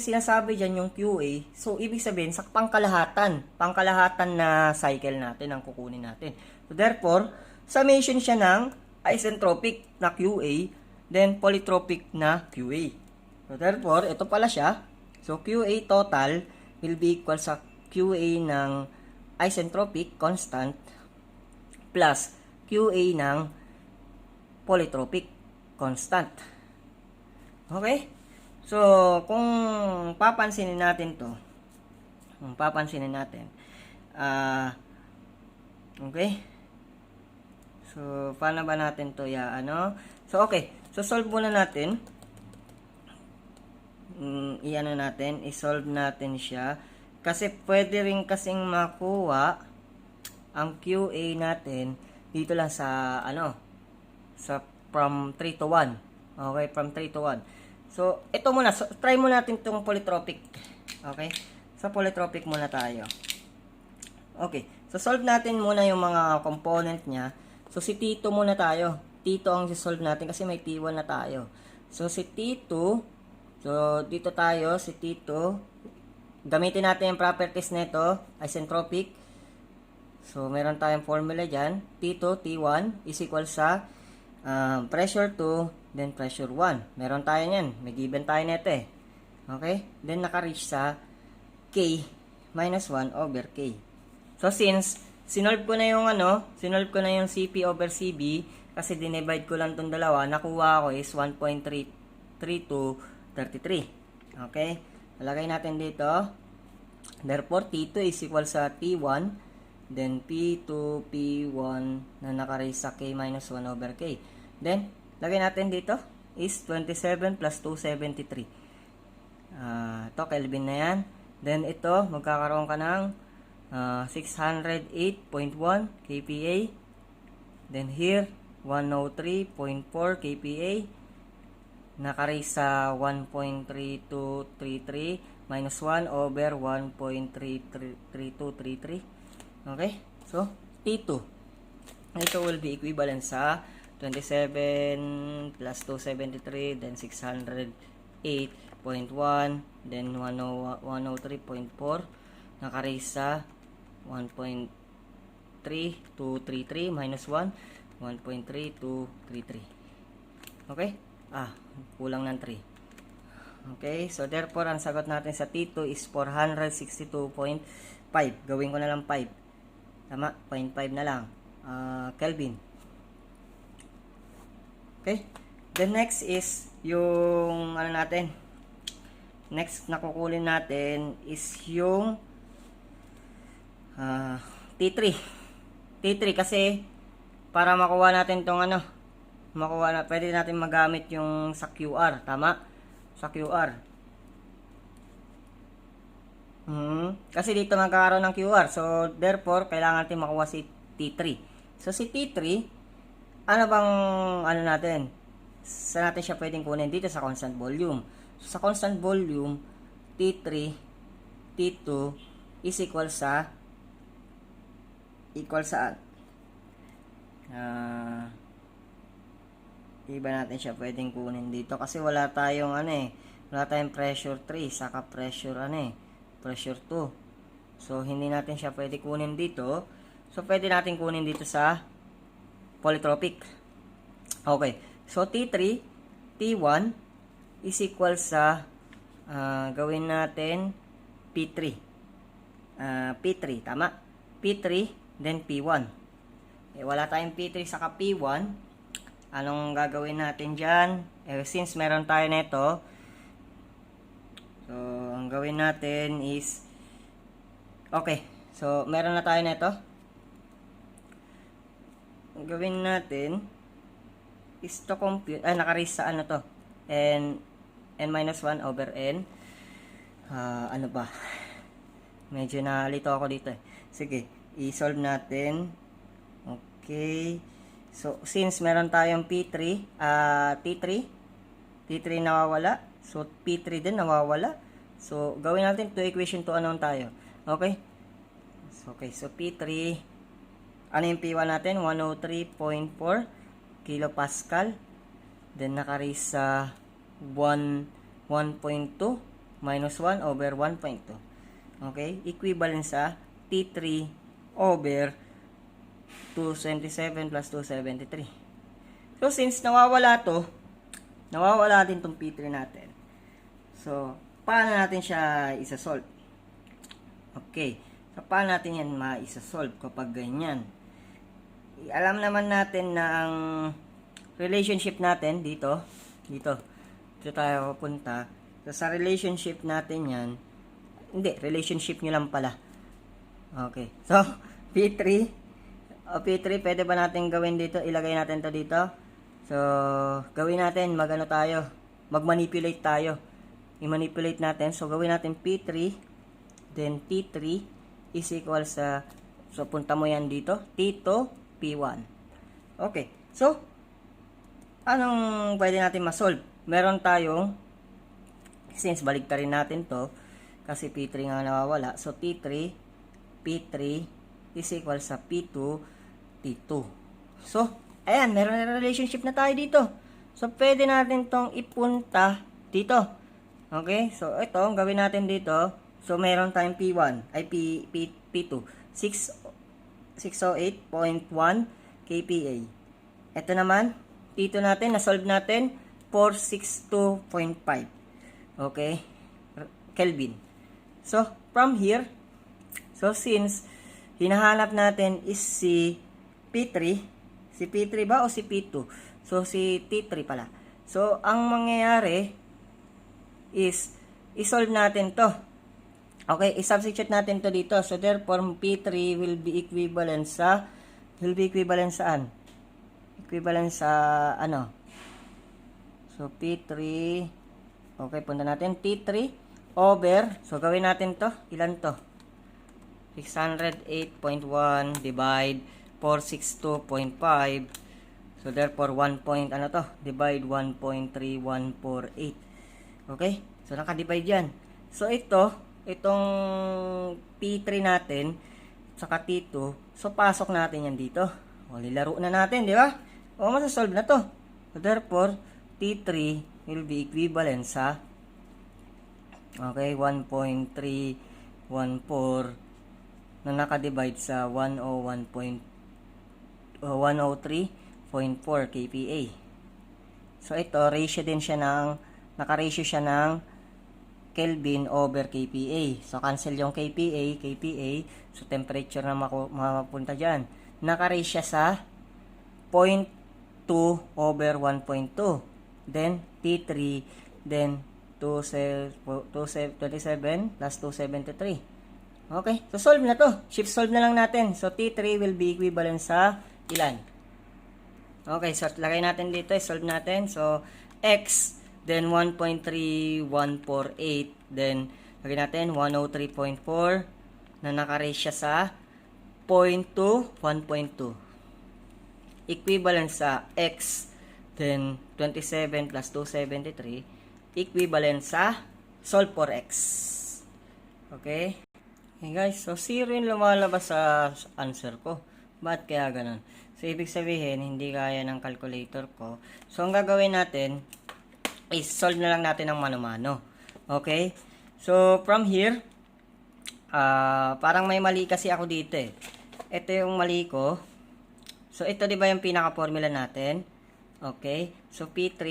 sinasabi dyan yung QA, so, ibig sabihin, sa pangkalahatan na cycle natin, ang kukunin natin. So, therefore, summation siya ng isentropic na QA, then polytropic na QA. So, therefore, ito pala siya. So, QA total will be equal sa QA ng isentropic constant plus QA ng polytropic constant. Okay? So, kung papansinin natin to, okay? So, paano ba natin to So, okay. So, solve muna natin. I-solve natin siya. Kasi, pwede rin kasing makuha ang QA natin dito lang sa, from 3 to 1. Okay, from 3 to 1. So, ito muna. So, try muna natin itong polytropic. Okay? Sa polytropic muna tayo. Okay. So, solve natin muna yung mga component niya. So, si T2 muna tayo. T2 ang solve natin kasi may T1 na tayo. So, si T2. So, dito tayo. Si T2. Gamitin natin yung properties nito. Isentropic. So, meron tayong formula dyan. T2, T1 is equal sa pressure 2, then pressure 1. Meron tayo niyan. May given tayo nito eh. Okay? Then, naka-reach sa K minus 1 over K. So, since sinolve ko na yung CP over CB, kasi dinivide ko lang itong dalawa, nakuha ko is 1.3233. Okay? Lagay natin dito. Therefore, T2 is equal sa T1, then P2, P1 na naka-raise sa K minus 1 over K. Then, lagay natin dito is 27 plus 273. Ito, Kelvin na yan. Then, ito, magkakaroon ka ng 608.1 kPa. Then, here, 103.4 kPa. Naka-raise sa 1.3233 minus 1 over 1.3233. Okay? So, T2. Ito will be equivalent sa 27 plus 273, then 608.1, then 103.4, naka-raise sa 1.3233 minus 1. 1.3233. Okay? Kulang ng 3. Okay, so therefore, ang sagot natin sa T2 is 462.5. Gawin ko na lang 5. Tama, 0.5 na lang. Kelvin. Okay? The next is yung ano natin. Next na kukulin natin is yung T3. T3 kasi para makuha natin tong ano, pwede natin magamit yung sa QR, tama? Sa QR. Kasi dito magkakaroon ng QR. So, therefore, kailangan natin makuha si T3. So, si T3, ano bang, ano natin? Saan natin siya pwedeng kunin? Dito sa constant volume. So, sa constant volume, T3, T2 is equal saan? Iba natin siya pwedeng kunin dito kasi wala tayong wala tayong pressure 3 saka pressure 2. So hindi natin siya pwede kunin dito. So pwede natin kunin dito sa polytropic. Okay. So T3, T1 is equal sa gawin natin P3. P3 tama. P3 then P1. Wala tayong P3 saka P1. Anong gagawin natin dyan? Since meron tayo nito, so, ang gawin natin is, okay, so, meron na tayo nito. Ang gawin natin is to compute, naka-raise sa ano to, n-1 over n. Ano ba? Medyo nalito ako dito eh. Sige, i-solve natin. Okay. So, since meron tayong P3, T3 nawawala. So, P3 din nawawala. So, gawin natin to equation to unknown tayo. Okay? So, P3, ano yung P1 natin? 103.4 kilopascal. Then, naka-raise sa 1.2 minus 1 over 1.2. Okay? Equivalent sa T3 over 277 plus 273. So, since nawawala din tong P3 natin. So, paano natin siya isa-solve? Okay. So, paano natin yan ma-isa-solve kapag ganyan? Alam naman natin na ang relationship natin dito tayo pupunta. So, sa relationship natin yan, relationship nyo lang pala. Okay. So, P3, pwede ba natin gawin dito? Ilagay natin to dito. So, gawin natin, mag-manipulate tayo. I-manipulate natin. So, gawin natin P3, then T3 is equal sa, so, punta mo yan dito, T2, P1. Okay. So, anong pwede natin ma-solve? Meron tayong, since baligtarin natin to, kasi P3 nga nawawala. So, T3, P3 is equal sa P2, T2. So, ayan, meron na relationship na tayo dito. So, pwede natin tong ipunta dito. Okay? So, ito, ang gawin natin dito. So, meron tayong P1, P2. 608.1 kPa. Ito naman, T2 natin, na-solve natin, 462.5. Okay? Kelvin. So, from here, since hinahanap natin is si P3 ba o si P2? So, si T3 pala. So, ang mangyayari is, isolve natin to. Okay, isubstitute natin to dito. So, therefore, P3 will be equivalent saan? Equivalent sa, So, P3, okay, punta natin, T3 over, so, gawin natin to. Ilan to? 608.1 divide 462.5. So, therefore, 1 point, divide 1.3148. Okay? So, nakadivide yan. So, itong P3 natin, saka T2, so, pasok natin yan dito. O, lilaro na natin, di ba? O, masasolve na to. So, therefore, T3 will be equivalent sa, okay, 1.314 na nakadivide sa 103 0.4 kPa. So ito, ratio din siya ng, naka-ratio siya ng Kelvin over kPa. So cancel yung kPa. So temperature na mapunta dyan. Naka-ratio sa 0.2 over 1.2. Then T3, then 27 plus 273. Okay, so solve na to. Shift solve na lang natin. So T3 will be equivalent sa ilan? Okay, so lagay natin dito, solve natin. So X, then 1.3148, then lagay natin 103.4 na naka-ratio sa 0.2, 1.2. Equivalent sa X, then 27 plus 273, equivalent sa solve for X. Okay? Okay guys, so 0 yung lumalabas sa answer ko. Ba't kaya ganun? So, ibig sabihin, hindi kaya ng calculator ko. So, ang gagawin natin is solve na lang natin ng mano-mano. Okay? So, from here, parang may mali kasi ako dito eh. Ito yung mali ko. So, ito di ba yung pinaka-formula natin? Okay? So, P3,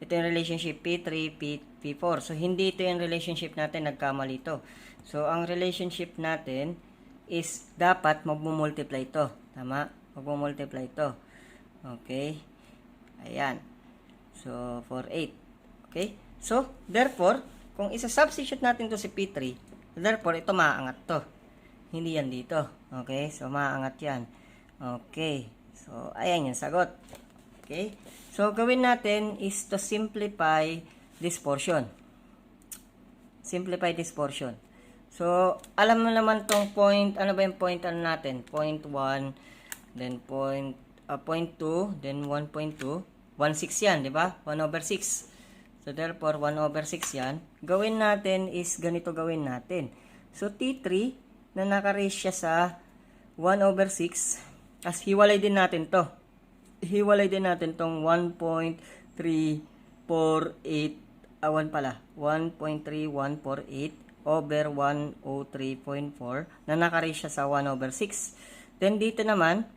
ito yung relationship P3, P4. So, hindi ito yung relationship natin, nagkamali ito. So, ang relationship natin is dapat magmumultiply ito. Tama? Magmumultiply ito. Okay? Ayan. So, 4, 8. Okay? So, therefore, kung isa-substitute natin to si P3, therefore, ito maaangat to. Hindi yan dito. Okay? So, maaangat yan. Okay. So, ayan yung sagot. Okay? So, gawin natin is to simplify this portion. Simplify this portion. So, alam mo naman tong point, ano ba yung point ano natin? Point 1, then point 0.2, then 1.2. 1/6 yan, di ba? 1 over 6. So, therefore, 1 over 6 yan. Gawin natin is ganito gawin natin. So, T3 na naka-ratio sa 1 over 6. As hiwalay din natin to. Hiwalay din natin tong 1.348. 1 pala. 1.3148 over 103.4 na naka-ratio sa 1 over 6. Then, dito naman,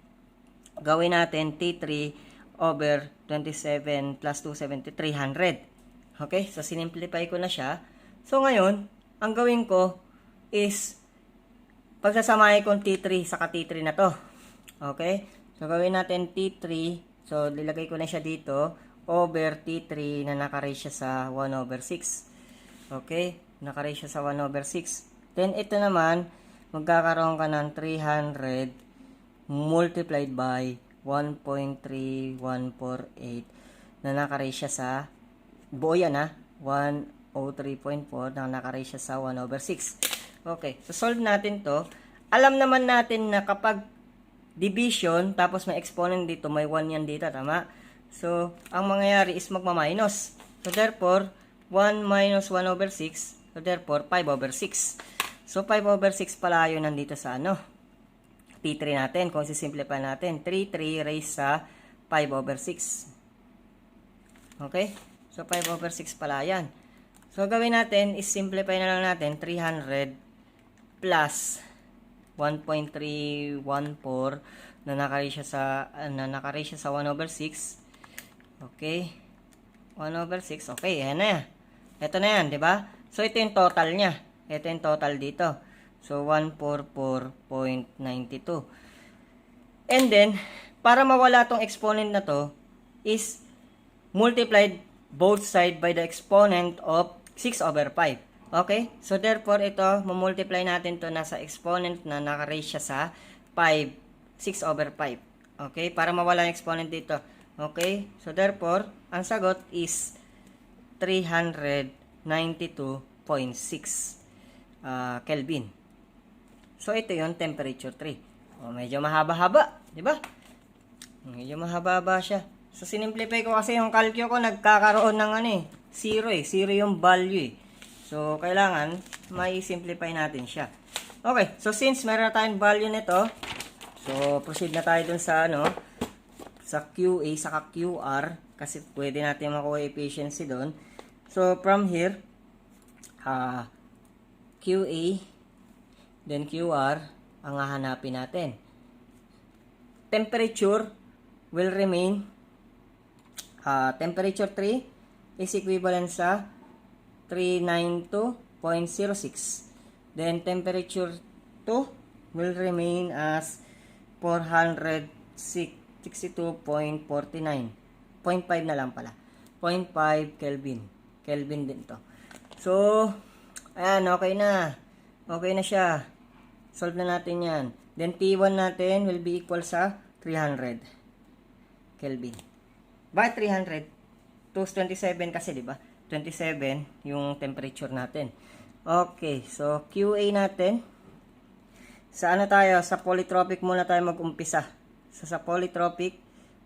gawin natin T3 over 27 plus 270, 300. Okay? So, sinimplify ko na siya. So, ngayon, ang gawin ko is pagsasamahin ko T3 sa T3 na to. Okay? So, gawin natin T3. So, lilagay ko na siya dito over T3 na naka-ratio sa 1 over 6. Okay? Naka-ratio sa 1 over 6. Then, ito naman, magkakaroon ka ng 300 multiplied by 1.3148 na naka-ratio sa, buo yan ha, 103.4 na naka-ratio sa 1 over 6. Okay, so solve natin to. Alam naman natin na kapag division, tapos may exponent dito, may 1 yan dito, tama? So, ang mangyayari is magma-minus. So, therefore, 1 minus 1 over 6. So, therefore, 5 over 6. So, 5 over 6 pala yun nandito sa ano? T3 natin. Kung sisimplify natin, 3 raised sa 5 over 6. Okay? So, 5 over 6 pala yan. So, gawin natin is simplify na lang natin 300 plus 1.314 na naka-ratio sa 1 over 6. Okay? 1 over 6. Okay, yan na yan. Ito na yan, di ba? So, ito yung total niya. Ito yung total dito. So, 144.92. And then, para mawala tong exponent na to, is multiplied both side by the exponent of 6 over 5. Okay? So, therefore, ito, mamultiply natin to nasa exponent na naka-ratio sa 5, 6 over 5. Okay? Para mawala yung exponent dito. Okay? So, therefore, ang sagot is 392.6 Kelvin. So, ito yung temperature 3. O, medyo mahaba-haba. Diba? Medyo mahaba-haba siya. So, sinimplify ko kasi yung calcio ko, nagkakaroon ng ano eh, 0 eh. 0 yung value eh. So, kailangan, may simplify natin siya. Okay. So, since meron na tayong value nito, so, proceed na tayo dun sa ano, sa QA, saka QR, kasi pwede natin makuha efficiency dun. So, from here, QA, then QR, ang hahanapin natin. Temperature will remain, temperature 3 is equivalent sa 392.06. Then temperature 2 will remain as 462.49. 0.5 na lang pala. 0.5 Kelvin. Kelvin din to. So, ayan, okay na. Okay na siya. Solve na natin yan. Then T1 natin will be equal sa 300 Kelvin. Bakit 300? 227 kasi, di ba? 27 yung temperature natin. Okay, so QA natin. Sa ano tayo? Sa polytropic muna tayo mag-umpisa. So, sa polytropic,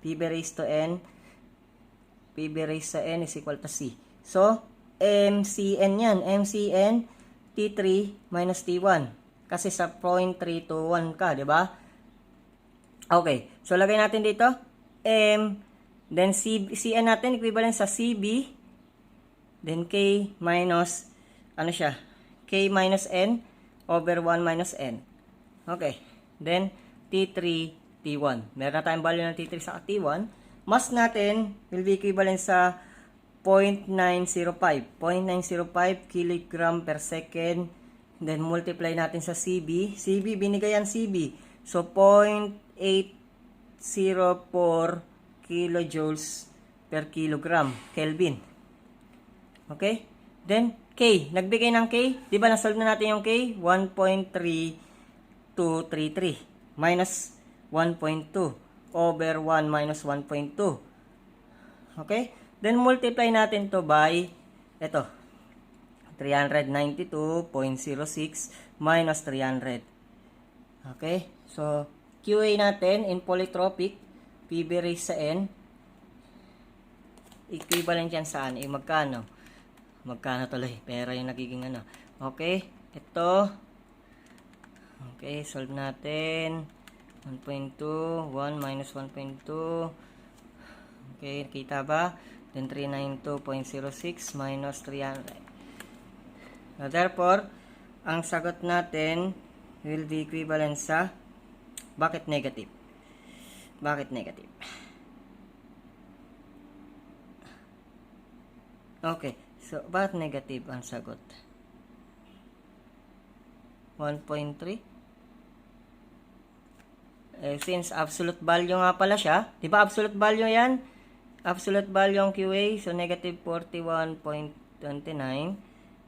PB raised to N. PB raised to N is equal to C. So, MCN yan. MCN, T3 minus T1. Kasi sa 0.321 ka, di ba? Okay, so lagay natin dito. M, then CN natin, equivalent sa CB. Then K minus, ano siya? K minus N over 1 minus N. Okay. Then, T3, T1. Meron na tayong value ng T3 sa T1. Mass natin will be equivalent sa 0.905. 0.905 kilogram per second. Then, multiply natin sa CB. CB, binigay yan CB. So, 0.804 kilojoules per kilogram. Kelvin. Okay? Then, K. Nagbigay ng K. Di ba, nasolve na natin yung K? 1.3233 minus 1.2 over 1 minus 1.2. Okay? Then, multiply natin to by, ito, 392.06 minus 300. Okay? So, QA natin in polytropic, PB raised sa N, equivalent yan saan? Magkano? Magkano tuloy? Pero yung nagiging ano. Okay? Ito. Okay, solve natin. 1.2, 1 minus 1.2. Okay, kita ba? Then 392.06 minus 300. Now, therefore, ang sagot natin will be equivalent sa, bakit negative? Bakit negative? Okay, so bakit negative ang sagot? 1.3? Since absolute value nga pala siya, di ba absolute value yan? Absolute value ang QA, so negative 41.29.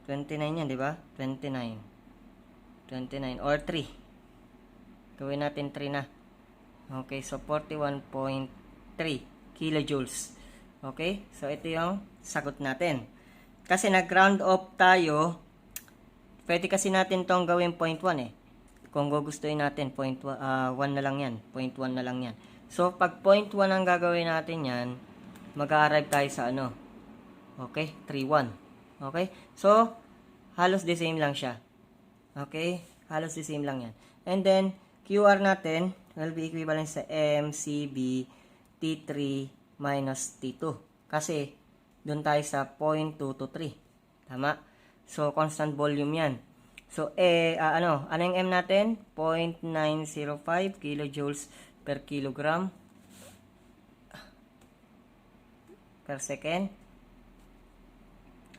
29 yan, di ba? 29 or 3. Gawin natin 3 na. Okay, so 41.3 kilojoules. Okay, so ito yung sagot natin. Kasi nag-round off tayo, pwede kasi natin tong gawin 0.1 eh. Kung gugustuhin natin, 1 na lang yan. 0.1 na lang yan. So, pag 0.1 ang gagawin natin yan, mag-arrive tayo sa ano? Okay, 3.1. Okay? So, halos the same lang siya. Okay? Halos the same lang yan. And then, QR natin will be equivalent sa MCB T3 minus T2. Kasi, doon tayo sa 0.223. Tama? So, constant volume yan. So, ano yung M natin? 0.905 kilojoules per kilogram per second.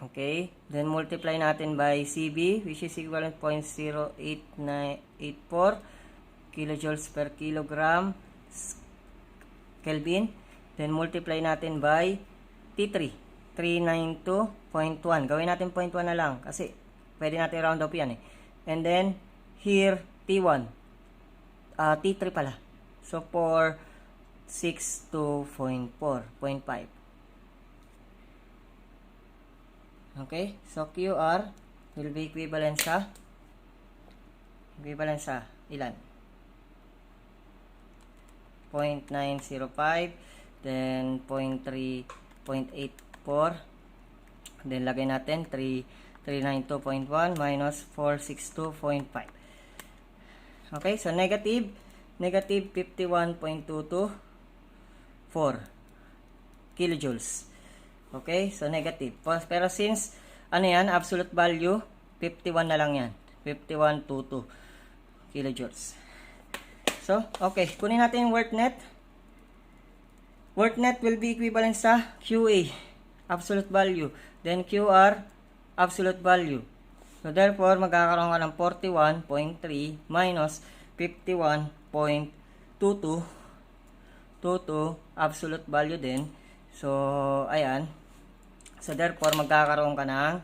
Okay. Then, multiply natin by CB, which is equivalent 0.08984 kilojoules per kilogram Kelvin. Then, multiply natin by T3, 392.1. Gawin natin 0.1 na lang kasi pwede natin round up yan eh. And then, here, T1. T3 pala. So, 462.4.5. Okay? So, QR will be equivalent sa ilan? 0.905, then 0.3.84, then lagay natin 392.1 minus 462.5. Okay, so negative 51.224 kilojoules. Okay, so negative. Pero since, ano yan, absolute value, 51 na lang yan. 5122 kilojoules. So, okay, kunin natin yung work net. work net will be equivalent sa QA, absolute value. Then QR, absolute value. So therefore, magkakaroon ka ng 41.3 minus 51.22 absolute value din. So, ayan. So therefore, magkakaroon ka ng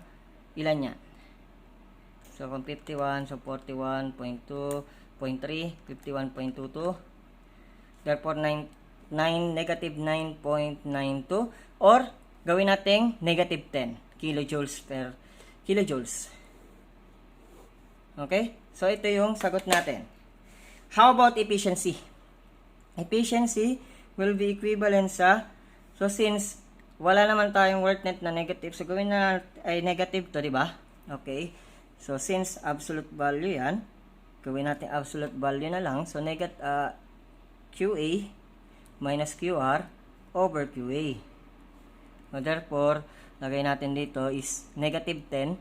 ilan yan? So, kung 51, so 41.2.3, 51.22. Therefore, negative 9.92 or gawin natin negative 10 kilojoules per kilojoules. Okay? So, ito yung sagot natin. How about efficiency? Efficiency will be equivalent sa, so since wala naman tayong work net na negative, so gawin na ay negative to, di ba? Okay? So, since absolute value yan, gawin natin absolute value na lang. So, QA minus QR over QA. So, therefore, lagay natin dito is negative 10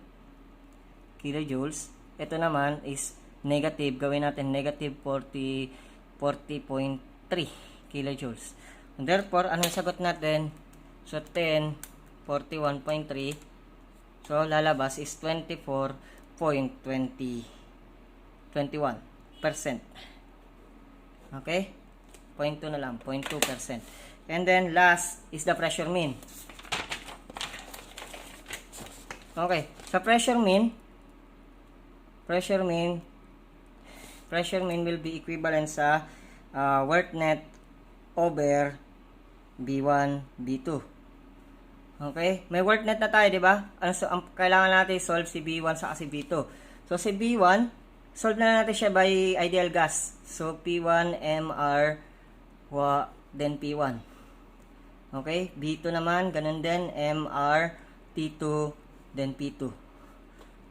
kilojoules. Ito naman is negative, gawin natin negative 40.3 kilojoules. And therefore, anong sagot natin? So, 10, 41.3. So, lalabas is 24.21%. Okay? 0.2 na lang, 0.2%. And then, last is the pressure mean. Okay, sa pressure mean will be equivalent sa work net over B1, B2. Okay? May work net na tayo, di ba? So, kailangan natin solve si B1 sa si B2. So, si B1, solve na natin siya by ideal gas. So, P1, MR, then P1. Okay? B2 naman, ganun din, MR, T2, then P2.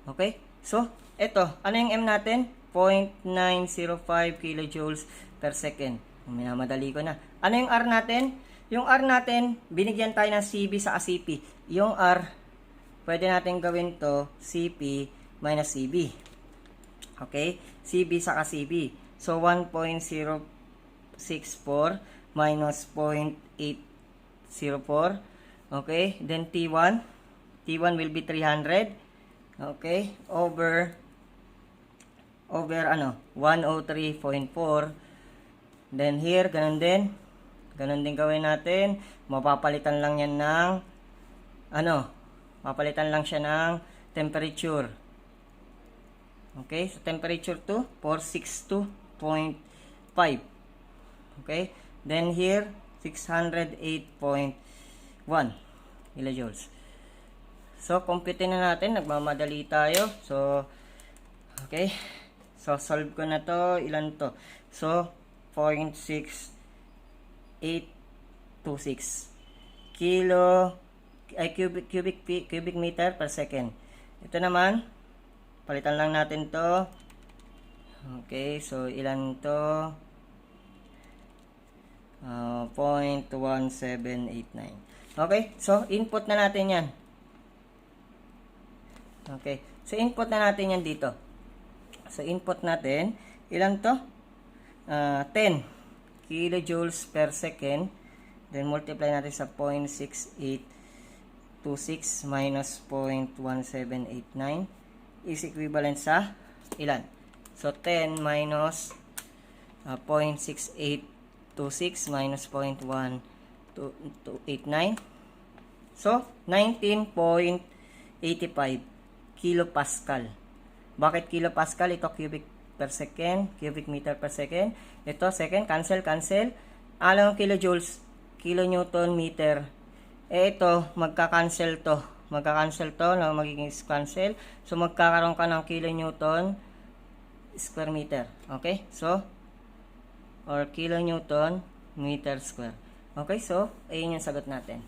Okay? So, ito, ano yung M natin? 0.905 kilojoules per second. Minamadali ko na. Ano yung R natin? Yung R natin, binigyan tayo ng CB sa CP. Yung R, pwede natin gawin to CP minus CB. Okay? CB sa CB. So, 1.064 minus 0.804. Okay? Then, T1. T1 will be 300. Okay? Over 103.4. Then, here, ganun din. Ganun din gawin natin. Mapapalitan lang yan ng papalitan lang siya ng temperature. Okay? So, temperature to 462.5. Okay? Then here, 608.1 kilojoules. So, compute na natin. Nagmamadali tayo. So, okay. So, solve ko na to. Ilan to? So, 0.6826 cubic meter per second. Ito naman, palitan lang natin to. Okay, so ilan to? 0.1789. Okay, so input na natin yan. Okay, so input na natin yan dito. So input natin, ilan to? 10 kilojoules per second. Then multiply natin sa 0.6826 minus 0.1789 is equivalent sa ilan? So 10 minus 0.6826 minus 0.1289. So 19.85 kilopascal. Bakit kilopascal? Ito cubic per second, cubic meter per second. Ito second, cancel. Alam mo kilojoules, kilonewton meter. Ito, magka-cancel to, no, magiging cancel. So, magkakaroon ka ng kilonewton square meter. Okay? So, or kilonewton meter square. Okay? So, ayun yung sagot natin.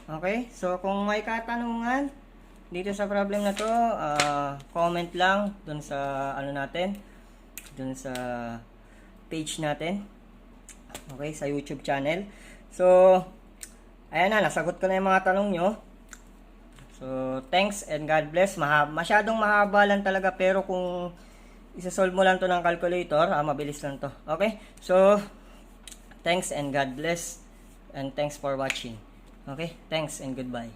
Okay? So, kung may katanungan dito sa problem na to, comment lang dun sa dun sa page natin. Okay, sa YouTube channel. So, ayan na, nasagot ko na yung mga tanong nyo. So, thanks and God bless. Masyadong mahaba lang talaga, pero kung isa-solve mo lang to ng calculator, mabilis lang to. Okay? So, Thanks and God bless. And thanks for watching. Okay? Thanks and goodbye.